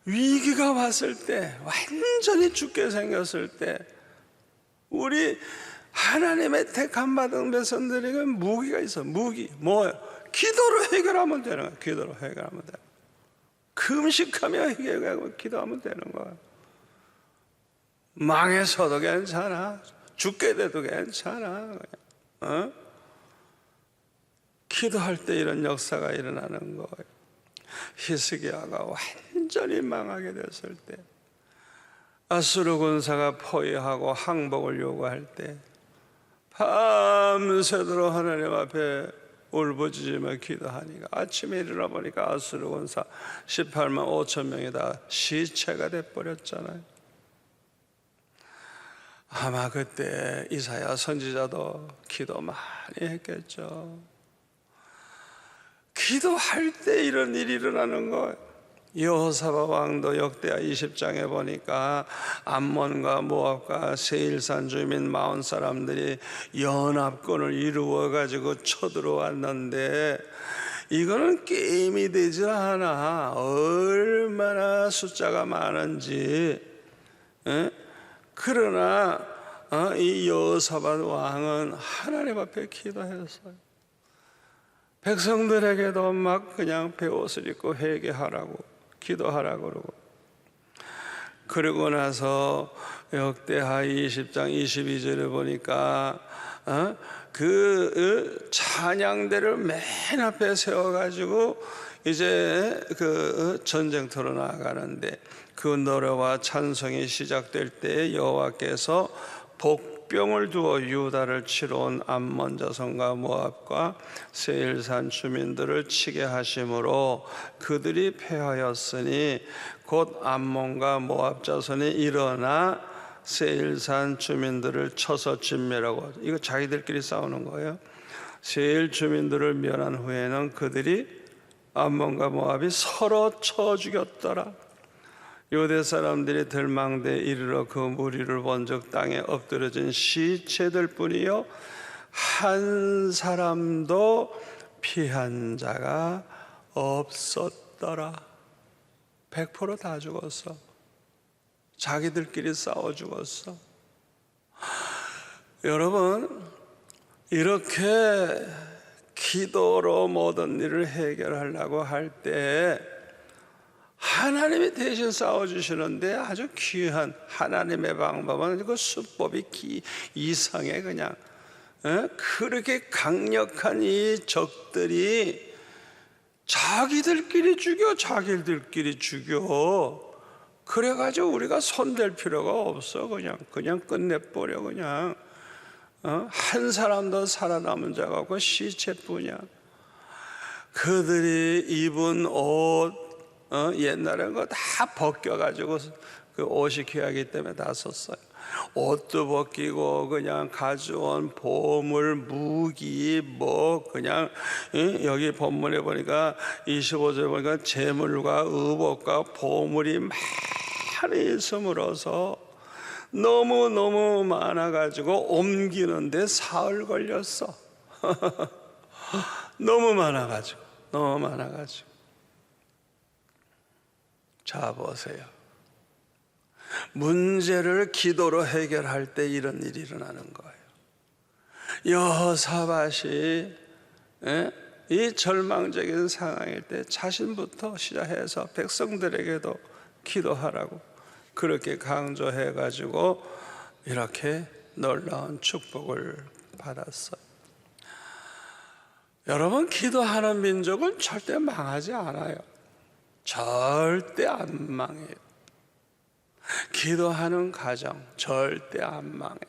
위기가 왔을 때, 완전히 죽게 생겼을 때 우리 하나님의 택함 받은 백성들에게 무기가 있어. 무기 뭐예요? 기도로 해결하면 되는 거야. 기도로 해결하면 돼. 금식하며 해결하고 기도하면 되는 거야. 망해서도 괜찮아. 죽게 돼도 괜찮아. 기도할 때 이런 역사가 일어나는 거예요. 히스기야가 완전히 망하게 됐을 때, 아수르 군사가 포위하고 항복을 요구할 때 밤새도록 하나님 앞에 울부짖으며 기도하니까 아침에 일어나 보니까 아수르 군사 18만 5천 명이 다 시체가 돼버렸잖아요. 아마 그때 이사야 선지자도 기도 많이 했겠죠. 기도할 때 이런 일이 일어나는 거예요. 여호사밧 왕도 역대하 20장에 보니까 암몬과 모압과 세일산 주민 마온 사람들이 연합군을 이루어 가지고 쳐들어왔는데 이거는 게임이 되지 않아. 얼마나 숫자가 많은지. 그러나 이 여호사밧 왕은 하나님 앞에 기도했어요. 백성들에게도 막 그냥 베옷을 입고 회개하라고 기도하라고 그러고, 그러고 나서 역대하 20장 22절에 보니까 그 찬양대를 맨 앞에 세워가지고 이제 그 전쟁터로 나아가는데 그 노래와 찬송이 시작될 때 여호와께서 복병을 두어 유다를 치러 온 암몬 자손과 모압과 세일산 주민들을 치게 하심으로 그들이 패하였으니 곧 암몬과 모압 자손이 일어나 세일산 주민들을 쳐서 진멸하고, 이거 자기들끼리 싸우는 거예요. 세일 주민들을 멸한 후에는 그들이 암몬과 모압이 서로 쳐 죽였더라. 유대 사람들이 들망대에 이르러 그 무리를 본 적 땅에 엎드려진 시체들 뿐이요 한 사람도 피한 자가 없었더라. 100% 다 죽었어. 자기들끼리 싸워 죽었어. 여러분, 이렇게 기도로 모든 일을 해결하려고 할 때 하나님이 대신 싸워주시는데 아주 귀한 하나님의 방법은 그 수법이 이상해. 그냥 그렇게 강력한 이 적들이 자기들끼리 죽여. 그래가지고 우리가 손댈 필요가 없어. 그냥 끝내버려. 그냥 한 사람도 살아남은 자가 없고 시체뿐이야. 그들이 입은 옷 옛날에는 거 다 벗겨가지고 그 옷이 귀하기 때문에 다 썼어요. 옷도 벗기고 그냥 가져온 보물, 무기, 그냥 여기 본문에 보니까 25절에 보니까 재물과 의복과 보물이 많이 있음으로써 너무너무 많아가지고 옮기는데 사흘 걸렸어. 너무 많아가지고. 자, 보세요. 문제를 기도로 해결할 때 이런 일이 일어나는 거예요. 여호사밧이 이 절망적인 상황일 때 자신부터 시작해서 백성들에게도 기도하라고 그렇게 강조해가지고 이렇게 놀라운 축복을 받았어요. 여러분, 기도하는 민족은 절대 망하지 않아요. 절대 안 망해요. 기도하는 가정 절대 안 망해요.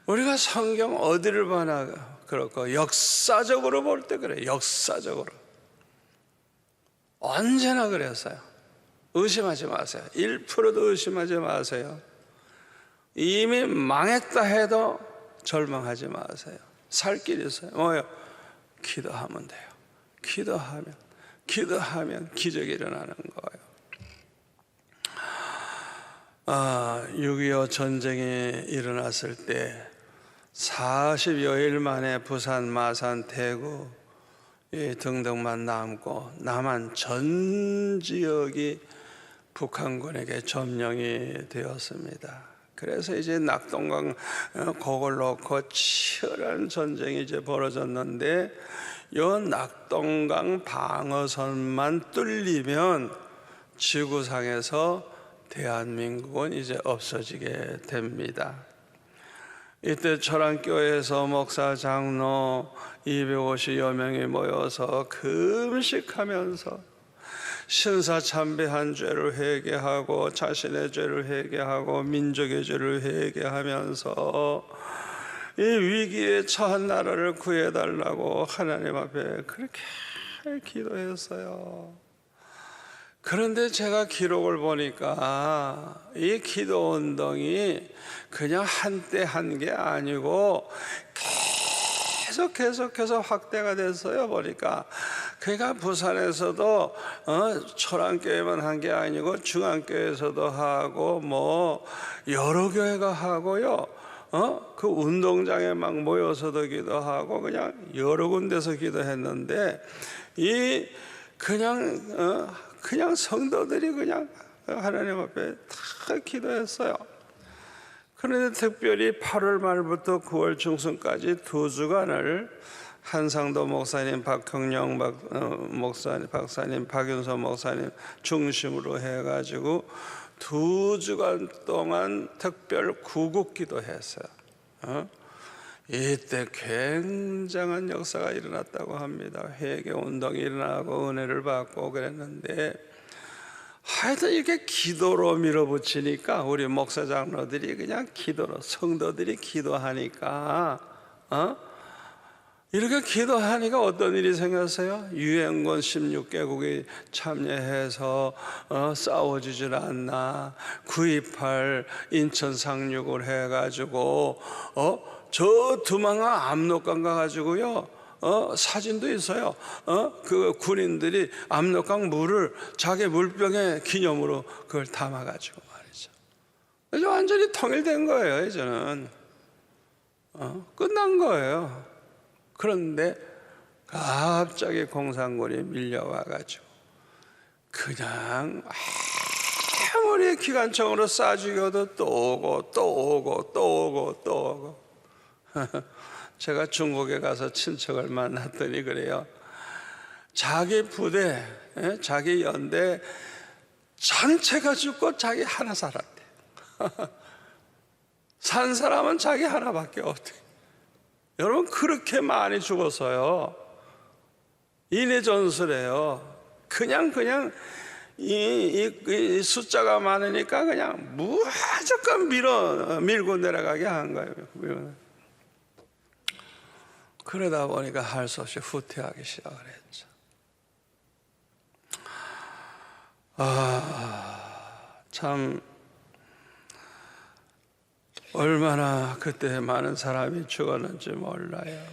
우리가 성경 어디를 보나 그렇고 역사적으로 볼 때 그래요. 역사적으로 언제나 그랬어요. 의심하지 마세요. 1%도 의심하지 마세요. 이미 망했다 해도 절망하지 마세요. 살 길이 있어요. 뭐요? 기도하면 돼요. 기도하면 기적이 일어나는 거예요. 6.25 전쟁이 일어났을 때 40여일 만에 부산, 마산, 대구 등등만 남고 남한 전 지역이 북한군에게 점령이 되었습니다. 그래서 이제 낙동강 그걸 놓고 치열한 전쟁이 이제 벌어졌는데 이 낙동강 방어선만 뚫리면 지구상에서 대한민국은 이제 없어지게 됩니다. 이때 초랑교회에서 목사, 장로 250여 명이 모여서 금식하면서 신사참배한 죄를 회개하고 자신의 죄를 회개하고 민족의 죄를 회개하면서 이 위기에 처한 나라를 구해달라고 하나님 앞에 그렇게 기도했어요. 그런데 제가 기록을 보니까 이 기도 운동이 그냥 한때 한 게 아니고 계속해서 확대가 됐어요. 보니까 그러니까 부산에서도 초랑교회만 한 게 아니고 중앙교회에서도 하고 뭐 여러 교회가 하고요. 그 운동장에 막 모여서도 기도하고 그냥 여러 군데서 기도했는데 이 그냥 성도들이 그냥 하나님 앞에 다 기도했어요. 그런데 특별히 8월 말부터 9월 중순까지 2주간을 한상도 목사님, 박형영 목사님, 박사님, 박윤서 목사님 중심으로 해가지고 2주간 동안 특별 구국 기도했어요. 이때 굉장한 역사가 일어났다고 합니다. 회개 운동이 일어나고 은혜를 받고 그랬는데 하여튼 이렇게 기도로 밀어붙이니까 우리 목사 장로들이 그냥 기도로 성도들이 기도하니까 이렇게 기도하니까 어떤 일이 생겼어요? 유엔군 16개국이 참여해서 싸워주질 않나. 9.28 인천 상륙을 해가지고 저 두망아 압록강 가가지고요 사진도 있어요. 그 군인들이 압록강 물을 자기 물병에 기념으로 그걸 담아가지고 말이죠. 이제 완전히 통일된 거예요. 이제는 끝난 거예요. 그런데 갑자기 공산군이 밀려와가지고 그냥 아무리 기관총으로 쏴 죽여도 또 오고 제가 중국에 가서 친척을 만났더니 그래요. 자기 부대, 자기 연대 전체가 죽고 자기 하나 살았대. 산 사람은 자기 하나밖에 없대. 여러분 그렇게 많이 죽었어요. 인해전술이에요. 그냥 이 숫자가 많으니까 그냥 무조건 밀고 내려가게 한 거예요. 그러다 보니까 할 수 없이 후퇴하기 시작을 했죠. 참 얼마나 그때 많은 사람이 죽었는지 몰라요.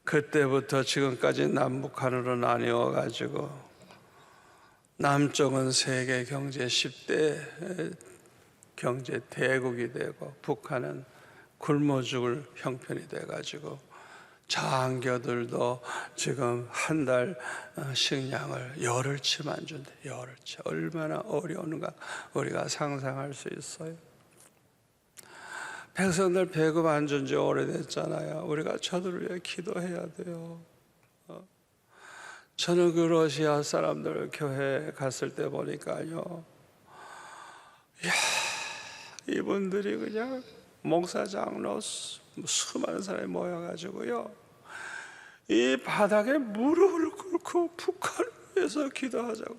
그때부터 지금까지 남북한으로 나뉘어 가지고 남쪽은 세계 경제 10대 경제 대국이 되고 북한은 굶어 죽을 형편이 돼가지고 장교들도 지금 한 달 식량을 열흘치만 준대. 열흘치. 얼마나 어려운가 우리가 상상할 수 있어요. 백성들 배급 안 준 지 오래됐잖아요. 우리가 저들을 위해 기도해야 돼요. 저는 그 러시아 사람들 교회 갔을 때 보니까요, 이야, 이분들이 그냥 목사 장로 수많은 사람이 모여가지고요, 이 바닥에 무릎을 꿇고 북한을 위해서 기도하자고.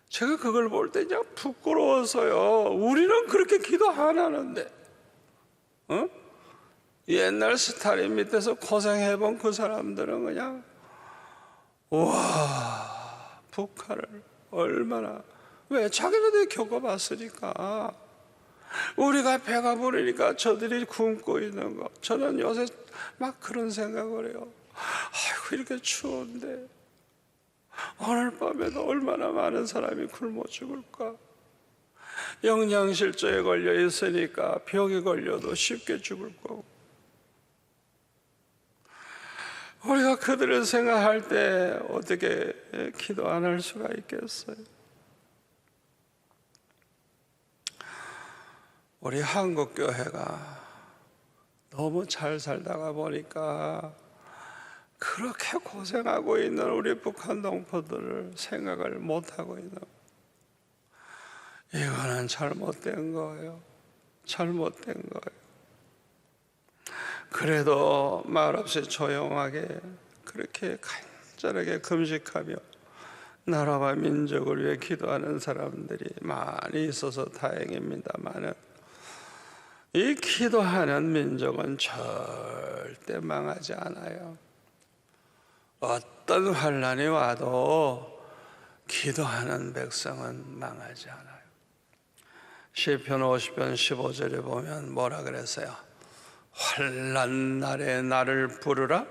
제가 그걸 볼 때 그냥 부끄러워서요. 우리는 그렇게 기도 안 하는데, 옛날 스탈린 밑에서 고생해본 그 사람들은 그냥 와, 북한을 얼마나, 왜? 자기네들이 겪어봤으니까. 우리가 배가 부르니까 저들이 굶고 있는 거. 저는 요새 막 그런 생각을 해요. 아이고, 이렇게 추운데 오늘 밤에도 얼마나 많은 사람이 굶어 죽을까. 영양실조에 걸려 있으니까 병이 걸려도 쉽게 죽을 거고. 우리가 그들을 생각할 때 어떻게 기도 안 할 수가 있겠어요? 우리 한국교회가 너무 잘 살다가 보니까 그렇게 고생하고 있는 우리 북한 동포들을 생각을 못하고 있는, 이거는 잘못된 거예요. 잘못된 거예요. 그래도 말없이 조용하게 그렇게 간절하게 금식하며 나라와 민족을 위해 기도하는 사람들이 많이 있어서 다행입니다만은, 이 기도하는 민족은 절대 망하지 않아요. 어떤 환난이 와도 기도하는 백성은 망하지 않아요. 시편 50편 15절에 보면 뭐라 그랬어요? 환난 날에 나를 부르라.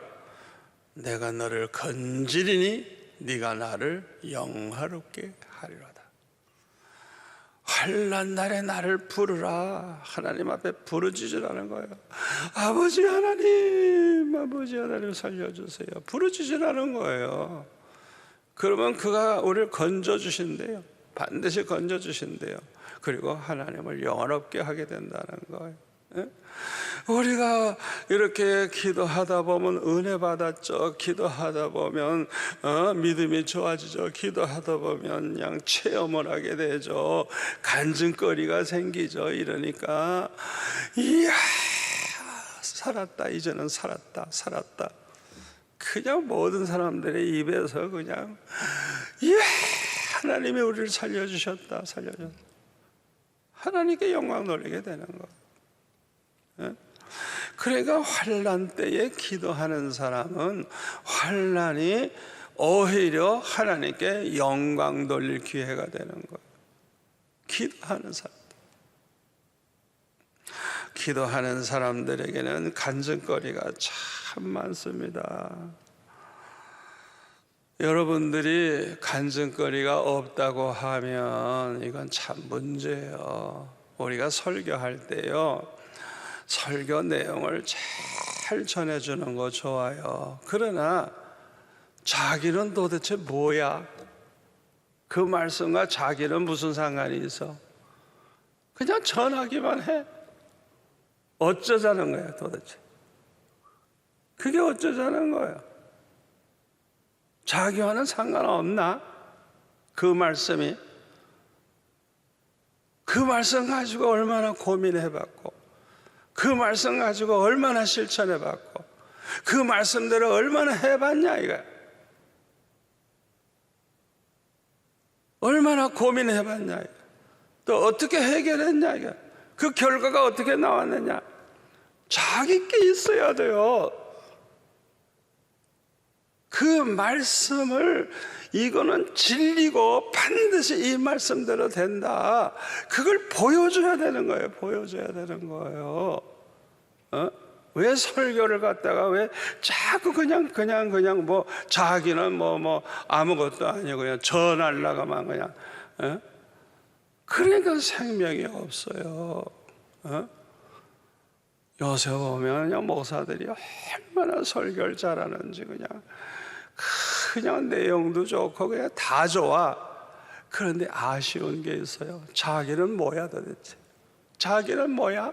내가 너를 건지리니 네가 나를 영화롭게 하리로다. 환난 날에 나를 부르라. 하나님 앞에 부르짖으라는 거예요. 아버지 하나님 살려주세요. 부르짖으라는 거예요. 그러면 그가 우리를 건져주신대요. 반드시 건져주신대요. 그리고 하나님을 영화롭게 하게 된다는 거예요. 우리가 이렇게 기도하다 보면 은혜 받았죠. 기도하다 보면 믿음이 좋아지죠. 기도하다 보면 그냥 체험을 하게 되죠. 간증거리가 생기죠. 이러니까 이야, 살았다. 이제는 살았다. 그냥 모든 사람들의 입에서 그냥 이야, 하나님이 우리를 살려주셨다. 하나님께 영광 돌리게 되는 거예요. 그러니까 환난 때에 기도하는 사람은 환난이 오히려 하나님께 영광 돌릴 기회가 되는 거예요. 기도하는 사람. 기도하는 사람들에게는 간증거리가 참 많습니다. 여러분들이 간증거리가 없다고 하면 이건 참 문제예요. 우리가 설교할 때요, 설교 내용을 잘 전해주는 거 좋아요. 그러나 자기는 도대체 뭐야? 그 말씀과 자기는 무슨 상관이 있어? 그냥 전하기만 해. 어쩌자는 거야 도대체? 그게 어쩌자는 거야? 자기와는 상관없나? 그 말씀이. 그 말씀 가지고 얼마나 고민해봤고, 그 말씀 가지고 얼마나 실천해봤고, 그 말씀대로 얼마나 해봤냐 이거야. 얼마나 고민해봤냐 이거야. 또 어떻게 해결했냐 이거야. 그 결과가 어떻게 나왔느냐. 자기께 있어야 돼요. 그 말씀을, 이거는 진리고 반드시 이 말씀대로 된다. 그걸 보여줘야 되는 거예요. 왜 설교를 갖다가 왜 자꾸 그냥 뭐 자기는 뭐 아무것도 아니고 그냥 전하려고만 그냥 그러니까 생명이 없어요. 요새 보면 그냥 목사들이 얼마나 설교를 잘하는지 그냥 내용도 좋고 그냥 다 좋아. 그런데 아쉬운 게 있어요. 자기는 뭐야 도대체? 자기는 뭐야?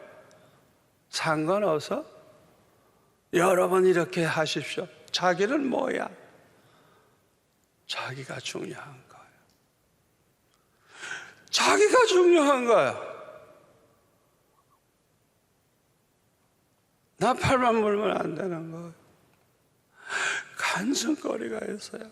상관없어? 여러분 이렇게 하십시오. 자기는 뭐야? 자기가 중요한 거예요. 자기가 중요한 거야. 나 팔만 물면 안 되는 거예요. 간증거리가 있어요.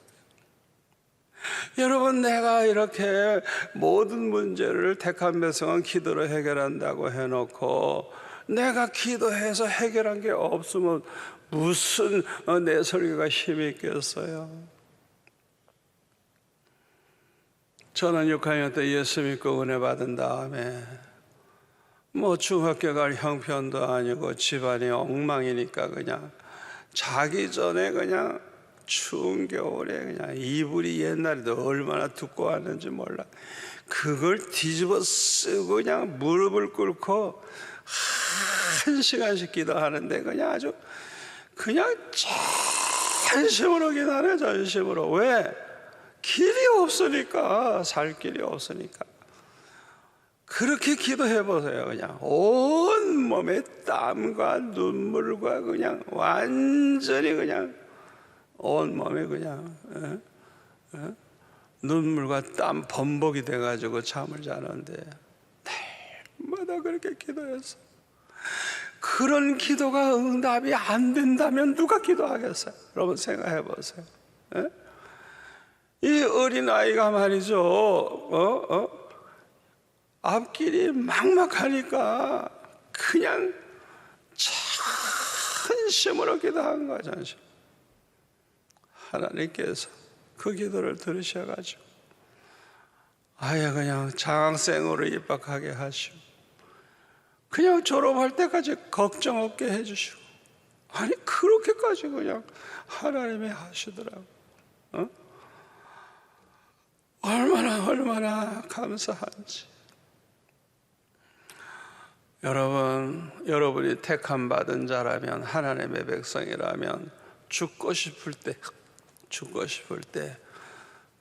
여러분, 내가 이렇게 모든 문제를 택한 백성은 기도로 해결한다고 해놓고 내가 기도해서 해결한 게 없으면 무슨 내 설교가 힘이 있겠어요? 저는 6학년 때 예수 믿고 은혜 받은 다음에 뭐 중학교 갈 형편도 아니고 집안이 엉망이니까 그냥 자기 전에 그냥 추운 겨울에 그냥 이불이 옛날에도 얼마나 두꺼웠는지 몰라. 그걸 뒤집어 쓰고 그냥 무릎을 꿇고 1시간씩 기도하는데 그냥 아주 그냥 전심으로 기도하네, 전심으로. 왜? 길이 없으니까, 살 길이 없으니까. 그렇게 기도해 보세요. 그냥 온 몸에 땀과 눈물과 그냥 완전히 그냥 온 몸에 그냥 눈물과 땀 범벅이 돼가지고 잠을 자는데 날마다 그렇게 기도했어. 그런 기도가 응답이 안 된다면 누가 기도하겠어요? 여러분 생각해 보세요. 이 어린아이가 말이죠, 앞길이 막막하니까 그냥 전심으로 기도한 거야, 전심. 하나님께서 그 기도를 들으셔가지고 아예 그냥 장학생으로 입학하게 하시고 그냥 졸업할 때까지 걱정 없게 해주시고, 아니 그렇게까지 그냥 하나님이 하시더라고. 얼마나 감사한지. 여러분이 택함 받은 자라면, 하나님의 백성이라면 죽고 싶을 때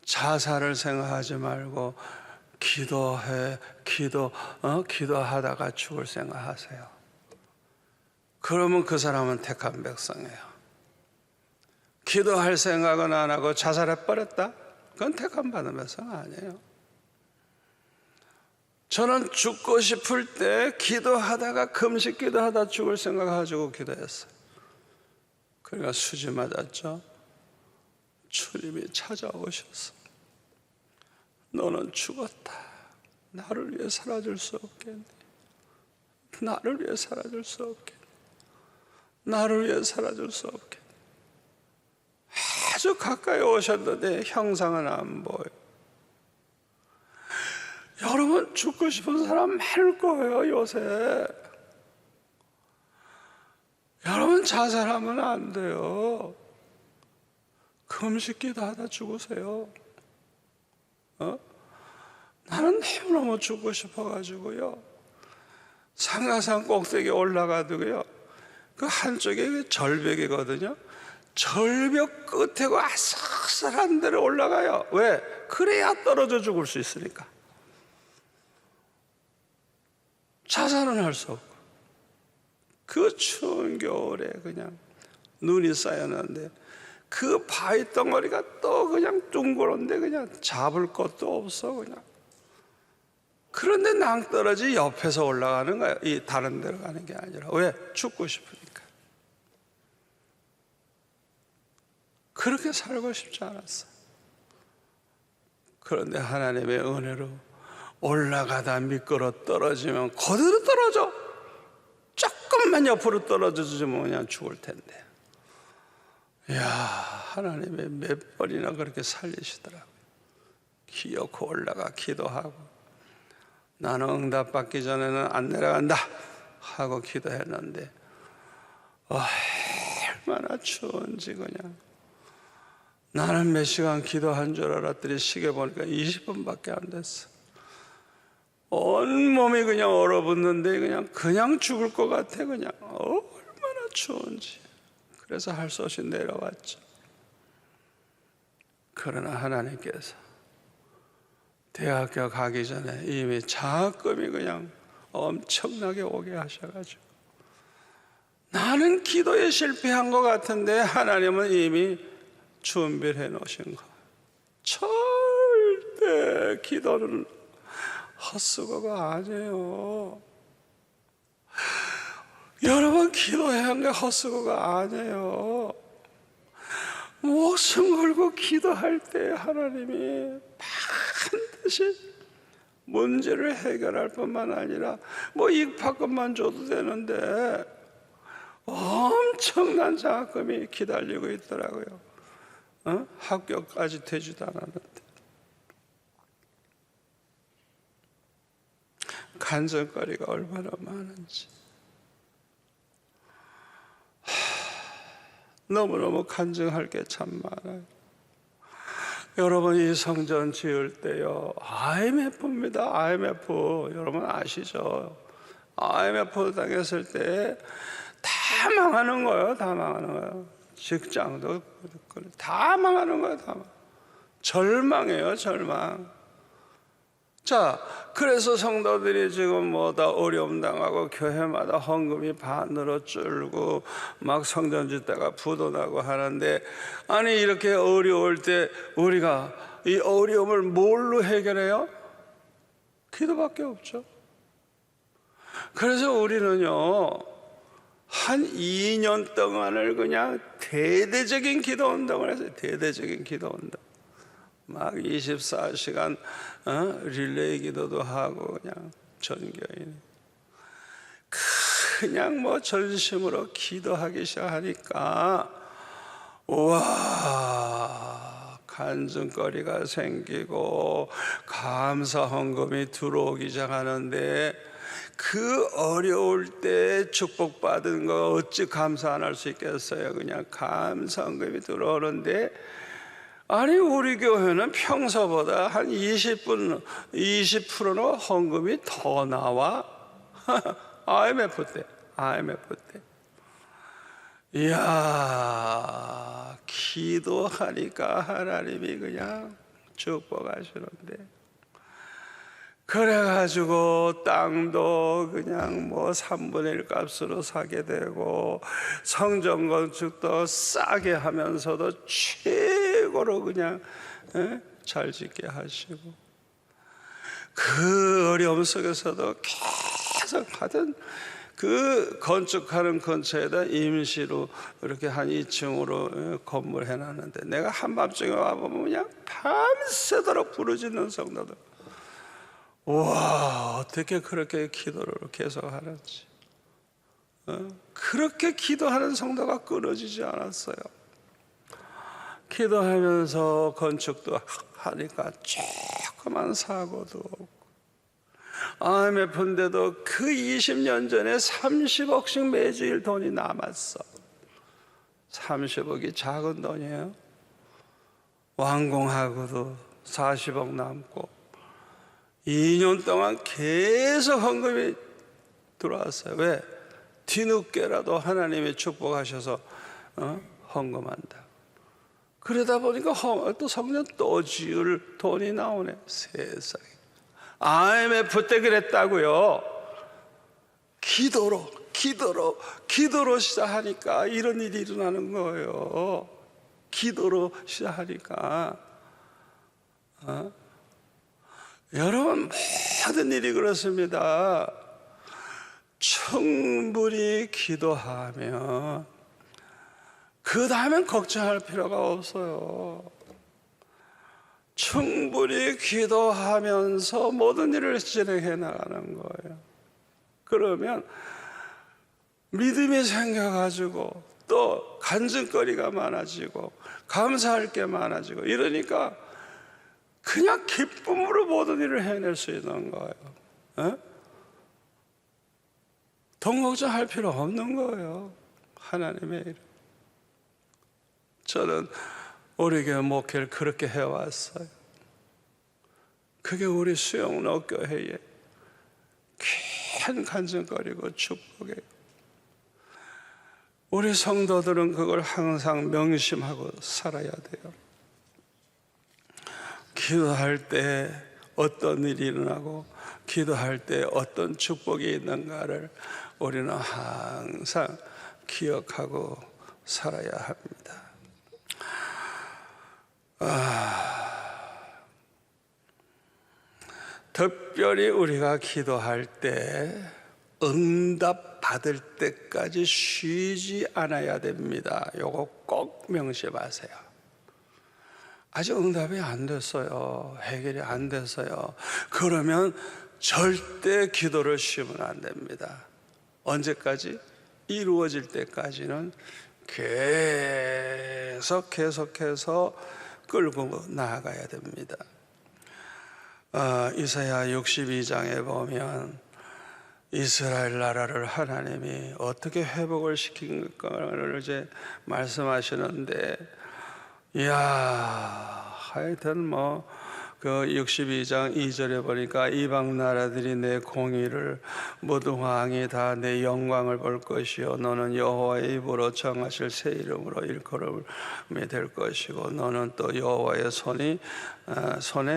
자살을 생각하지 말고 기도하다가 죽을 생각하세요. 그러면 그 사람은 택한 백성이에요. 기도할 생각은 안 하고 자살해 버렸다? 그건 택함 받은 백성 아니에요. 저는 죽고 싶을 때 기도하다가 금식 기도하다 죽을 생각가지고 기도했어요. 그러니까 수지 맞았죠. 주님이 찾아오셔서 너는 죽었다. 나를 위해 사라질 수 없겠니? 나를 위해 사라질 수 없겠니? 나를 위해 사라질 수 없겠니? 아주 가까이 오셨는데 형상은 안 보여요. 여러분 죽고 싶은 사람 많을 거예요, 요새. 여러분 자살하면 안 돼요. 금식기도 하다 죽으세요. 나는 너무너무 죽고 싶어가지고요, 상가산 꼭대기에 올라가도요, 그 한쪽에 절벽이거든요. 절벽 끝에 그 아슬아슬한 데로 올라가요. 왜? 그래야 떨어져 죽을 수 있으니까. 자살은 할 수 없고. 그 추운 겨울에 그냥 눈이 쌓였는데 그 바위 덩어리가 또 그냥 둥그런데 그냥 잡을 것도 없어 그냥. 그런데 낭떠러지 옆에서 올라가는 거야. 이 다른 데로 가는 게 아니라. 왜? 죽고 싶으니까. 그렇게 살고 싶지 않았어. 그런데 하나님의 은혜로 올라가다 미끄러 떨어지면 그대로 떨어져. 조금만 옆으로 떨어져주면 그냥 죽을 텐데. 이야, 하나님의 몇 번이나 그렇게 살리시더라고요. 기어코 올라가 기도하고, 나는 응답받기 전에는 안 내려간다 하고 기도했는데 얼마나 추운지 그냥. 나는 몇 시간 기도한 줄 알았더니 시계 보니까 20분밖에 안 됐어. 온몸이 그냥 얼어붙는데 그냥 죽을 것 같아. 그냥 얼마나 추운지. 그래서 할 수 없이 내려왔죠. 그러나 하나님께서 대학교 가기 전에 이미 장학금이 그냥 엄청나게 오게 하셔가지고, 나는 기도에 실패한 것 같은데 하나님은 이미 준비를 해 놓으신 거예요. 절대 기도는 헛수고가 아니에요. 여러분, 기도해야 하는 게 헛수고가 아니에요. 목숨 걸고 기도할 때 하나님이 반드시 문제를 해결할 뿐만 아니라 입학금만 줘도 되는데 엄청난 장학금이 기다리고 있더라고요. 학교까지 되지도 않았는데. 간증거리가 얼마나 많은지. 너무너무 간증할 게 참 많아요. 여러분, 이 성전 지을 때요, IMF입니다. IMF 여러분 아시죠? IMF 당했을 때 다 망하는 거예요. 다 망하는 거예요. 직장도 다 망하는 거예요. 다 절망이에요. 절망. 자, 그래서 성도들이 지금 다 어려움 당하고 교회마다 헌금이 반으로 줄고 막 성전 짓다가 부도 나고 하는데, 아니 이렇게 어려울 때 우리가 이 어려움을 뭘로 해결해요? 기도밖에 없죠. 그래서 우리는요, 한 2년 동안을 그냥 대대적인 기도 운동을 했어요. 대대적인 기도 운동. 막 24시간 릴레이 기도도 하고 그냥 전교인 그냥 전심으로 기도하기 시작하니까 와, 간증거리가 생기고 감사 헌금이 들어오기 시작하는데, 그 어려울 때 축복받은 거 어찌 감사 안 할 수 있겠어요. 그냥 감사 헌금이 들어오는데, 아니 우리 교회는 평소보다 한 20%는 헌금이 더 나와. IMF 때. 이야, 기도하니까 하나님이 그냥 축복하시는데, 그래가지고 땅도 그냥 3분의 1 값으로 사게 되고, 성전 건축도 싸게 하면서도 최고로 그냥 잘 짓게 하시고, 그 어려움 속에서도 계속 하던 그 건축하는 근처에다 임시로 이렇게 한 2층으로 건물 해놨는데, 내가 한밤중에 와보면 그냥 밤새도록 부르짖는 성도들, 와, 어떻게 그렇게 기도를 계속 하는지. 그렇게 기도하는 성도가 끊어지지 않았어요. 기도하면서 건축도 하니까 조그만 사고도 없고, IMF인데도 그 20년 전에 30억씩 매주일 돈이 남았어. 30억이 작은 돈이에요. 완공하고도 40억 남고 2년 동안 계속 헌금이 들어왔어요. 왜? 뒤늦게라도 하나님이 축복하셔서 헌금한다. 그러다 보니까 또 성전 또 지을 돈이 나오네. 세상에. IMF 때 그랬다고요. 기도로 시작하니까 이런 일이 일어나는 거예요. 기도로 시작하니까. 여러분, 모든 일이 그렇습니다. 충분히 기도하면 그 다음엔 걱정할 필요가 없어요. 충분히 기도하면서 모든 일을 진행해 나가는 거예요. 그러면 믿음이 생겨가지고 또 간증거리가 많아지고 감사할 게 많아지고, 이러니까 그냥 기쁨으로 모든 일을 해낼 수 있는 거예요. 돈 걱정할 필요 없는 거예요. 하나님의 이름. 저는 우리 교회 목회를 그렇게 해왔어요. 그게 우리 수영로 교회의 큰 간증거리고 축복이에요. 우리 성도들은 그걸 항상 명심하고 살아야 돼요. 기도할 때 어떤 일이 일어나고 기도할 때 어떤 축복이 있는가를 우리는 항상 기억하고 살아야 합니다. 특별히 우리가 기도할 때 응답 받을 때까지 쉬지 않아야 됩니다. 요거 꼭 명심하세요. 아직 응답이 안 됐어요. 해결이 안 됐어요. 그러면 절대 기도를 쉬면 안 됩니다. 언제까지? 이루어질 때까지는 계속해서 끌고 나아가야 됩니다. 이사야 62장에 보면 이스라엘 나라를 하나님이 어떻게 회복을 시킨가를 이제 말씀하시는데, 하여튼 그 62장 2절에 보니까 이방 나라들이 내 공의를 무등왕이 다 내 영광을 볼 것이요 너는 여호와의 입으로 정하실 새 이름으로 일컬음이 될 것이고 너는 또 여호와의 손의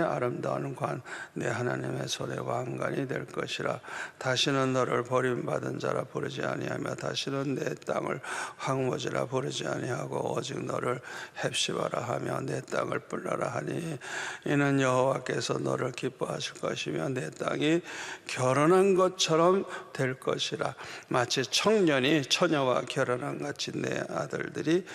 아름다운 관 내 하나님의 손의 왕관이 될 것이라. 다시는 너를 버림받은 자라 부르지 아니하며 다시는 내 땅을 황무지라 부르지 아니하고 오직 너를 헵시바라 하며 내 땅을 불러라 하니 이는 여호와께서 너를 기뻐하실 것이며 내 땅이 결혼한 것처럼 될 것이라. 마치 청년이 처녀와 결혼한 같이 내 아들들이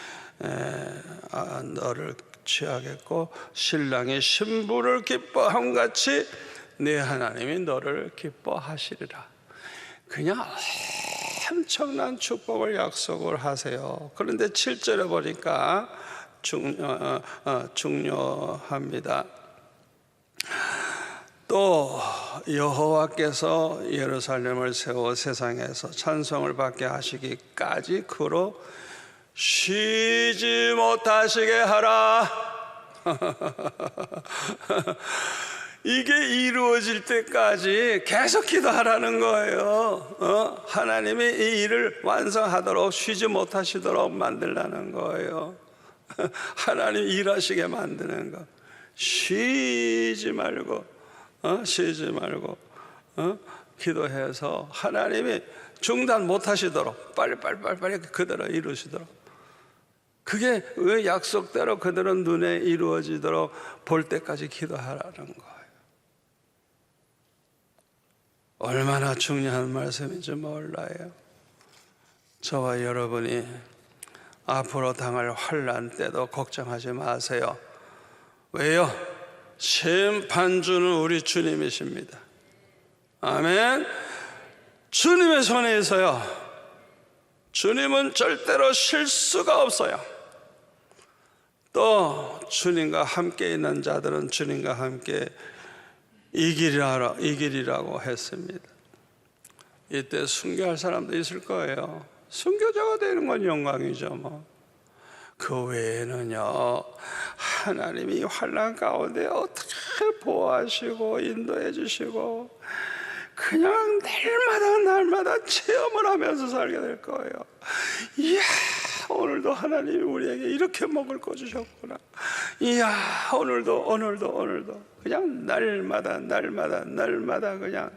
너를 취하겠고 신랑이 신부를 기뻐함 같이 네 하나님이 너를 기뻐하시리라. 그냥 엄청난 축복을 약속을 하세요. 그런데 7절에 보니까 중요합니다. 또 여호와께서 예루살렘을 세워 세상에서 찬송을 받게 하시기까지 그로 쉬지 못하시게 하라. 이게 이루어질 때까지 계속 기도하라는 거예요. 하나님이 이 일을 완성하도록 쉬지 못하시도록 만들라는 거예요. 하나님 일하시게 만드는 거. 쉬지 말고 기도해서 하나님이 중단 못하시도록 빨리 그대로 이루시도록, 그게 왜 약속대로 그대로 눈에 이루어지도록 볼 때까지 기도하라는 거예요. 얼마나 중요한 말씀인지 몰라요. 저와 여러분이 앞으로 당할 환난 때도 걱정하지 마세요. 왜요? 심판주는 우리 주님이십니다. 아멘. 주님의 손에 있어요. 주님은 절대로 실수가 없어요. 또 주님과 함께 있는 자들은 주님과 함께 이기리라고 했습니다. 이때 순교할 사람도 있을 거예요. 순교자가 되는 건 영광이죠. 그 외에는요, 하나님이 환난 가운데 어떻게 보호하시고 인도해 주시고 그냥 날마다 체험을 하면서 살게 될 거예요. 이야, 오늘도 하나님이 우리에게 이렇게 먹을 거 주셨구나. 이야, 오늘도 그냥 날마다 그냥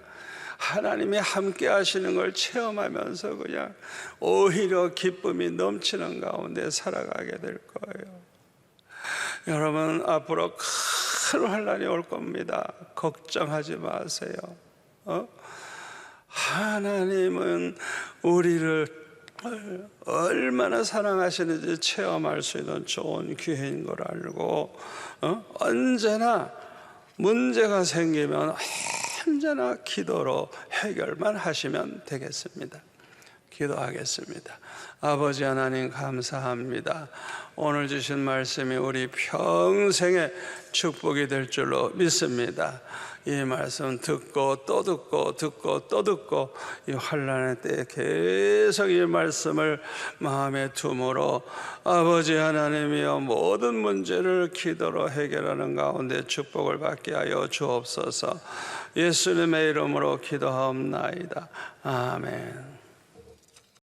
하나님이 함께 하시는 걸 체험하면서 그냥 오히려 기쁨이 넘치는 가운데 살아가게 될 거예요. 여러분, 앞으로 큰 환난이 올 겁니다. 걱정하지 마세요. 하나님은 우리를 얼마나 사랑하시는지 체험할 수 있는 좋은 기회인 걸 알고 언제나 문제가 생기면 언제나 기도로 해결만 하시면 되겠습니다. 기도하겠습니다. 아버지 하나님 감사합니다. 오늘 주신 말씀이 우리 평생의 축복이 될 줄로 믿습니다. 이 말씀 듣고 또 듣고 듣고 또 듣고 이 환난의 때에 계속 이 말씀을 마음에 둠으로 아버지 하나님이여 모든 문제를 기도로 해결하는 가운데 축복을 받게 하여 주옵소서. 예수님의 이름으로 기도하옵나이다. 아멘.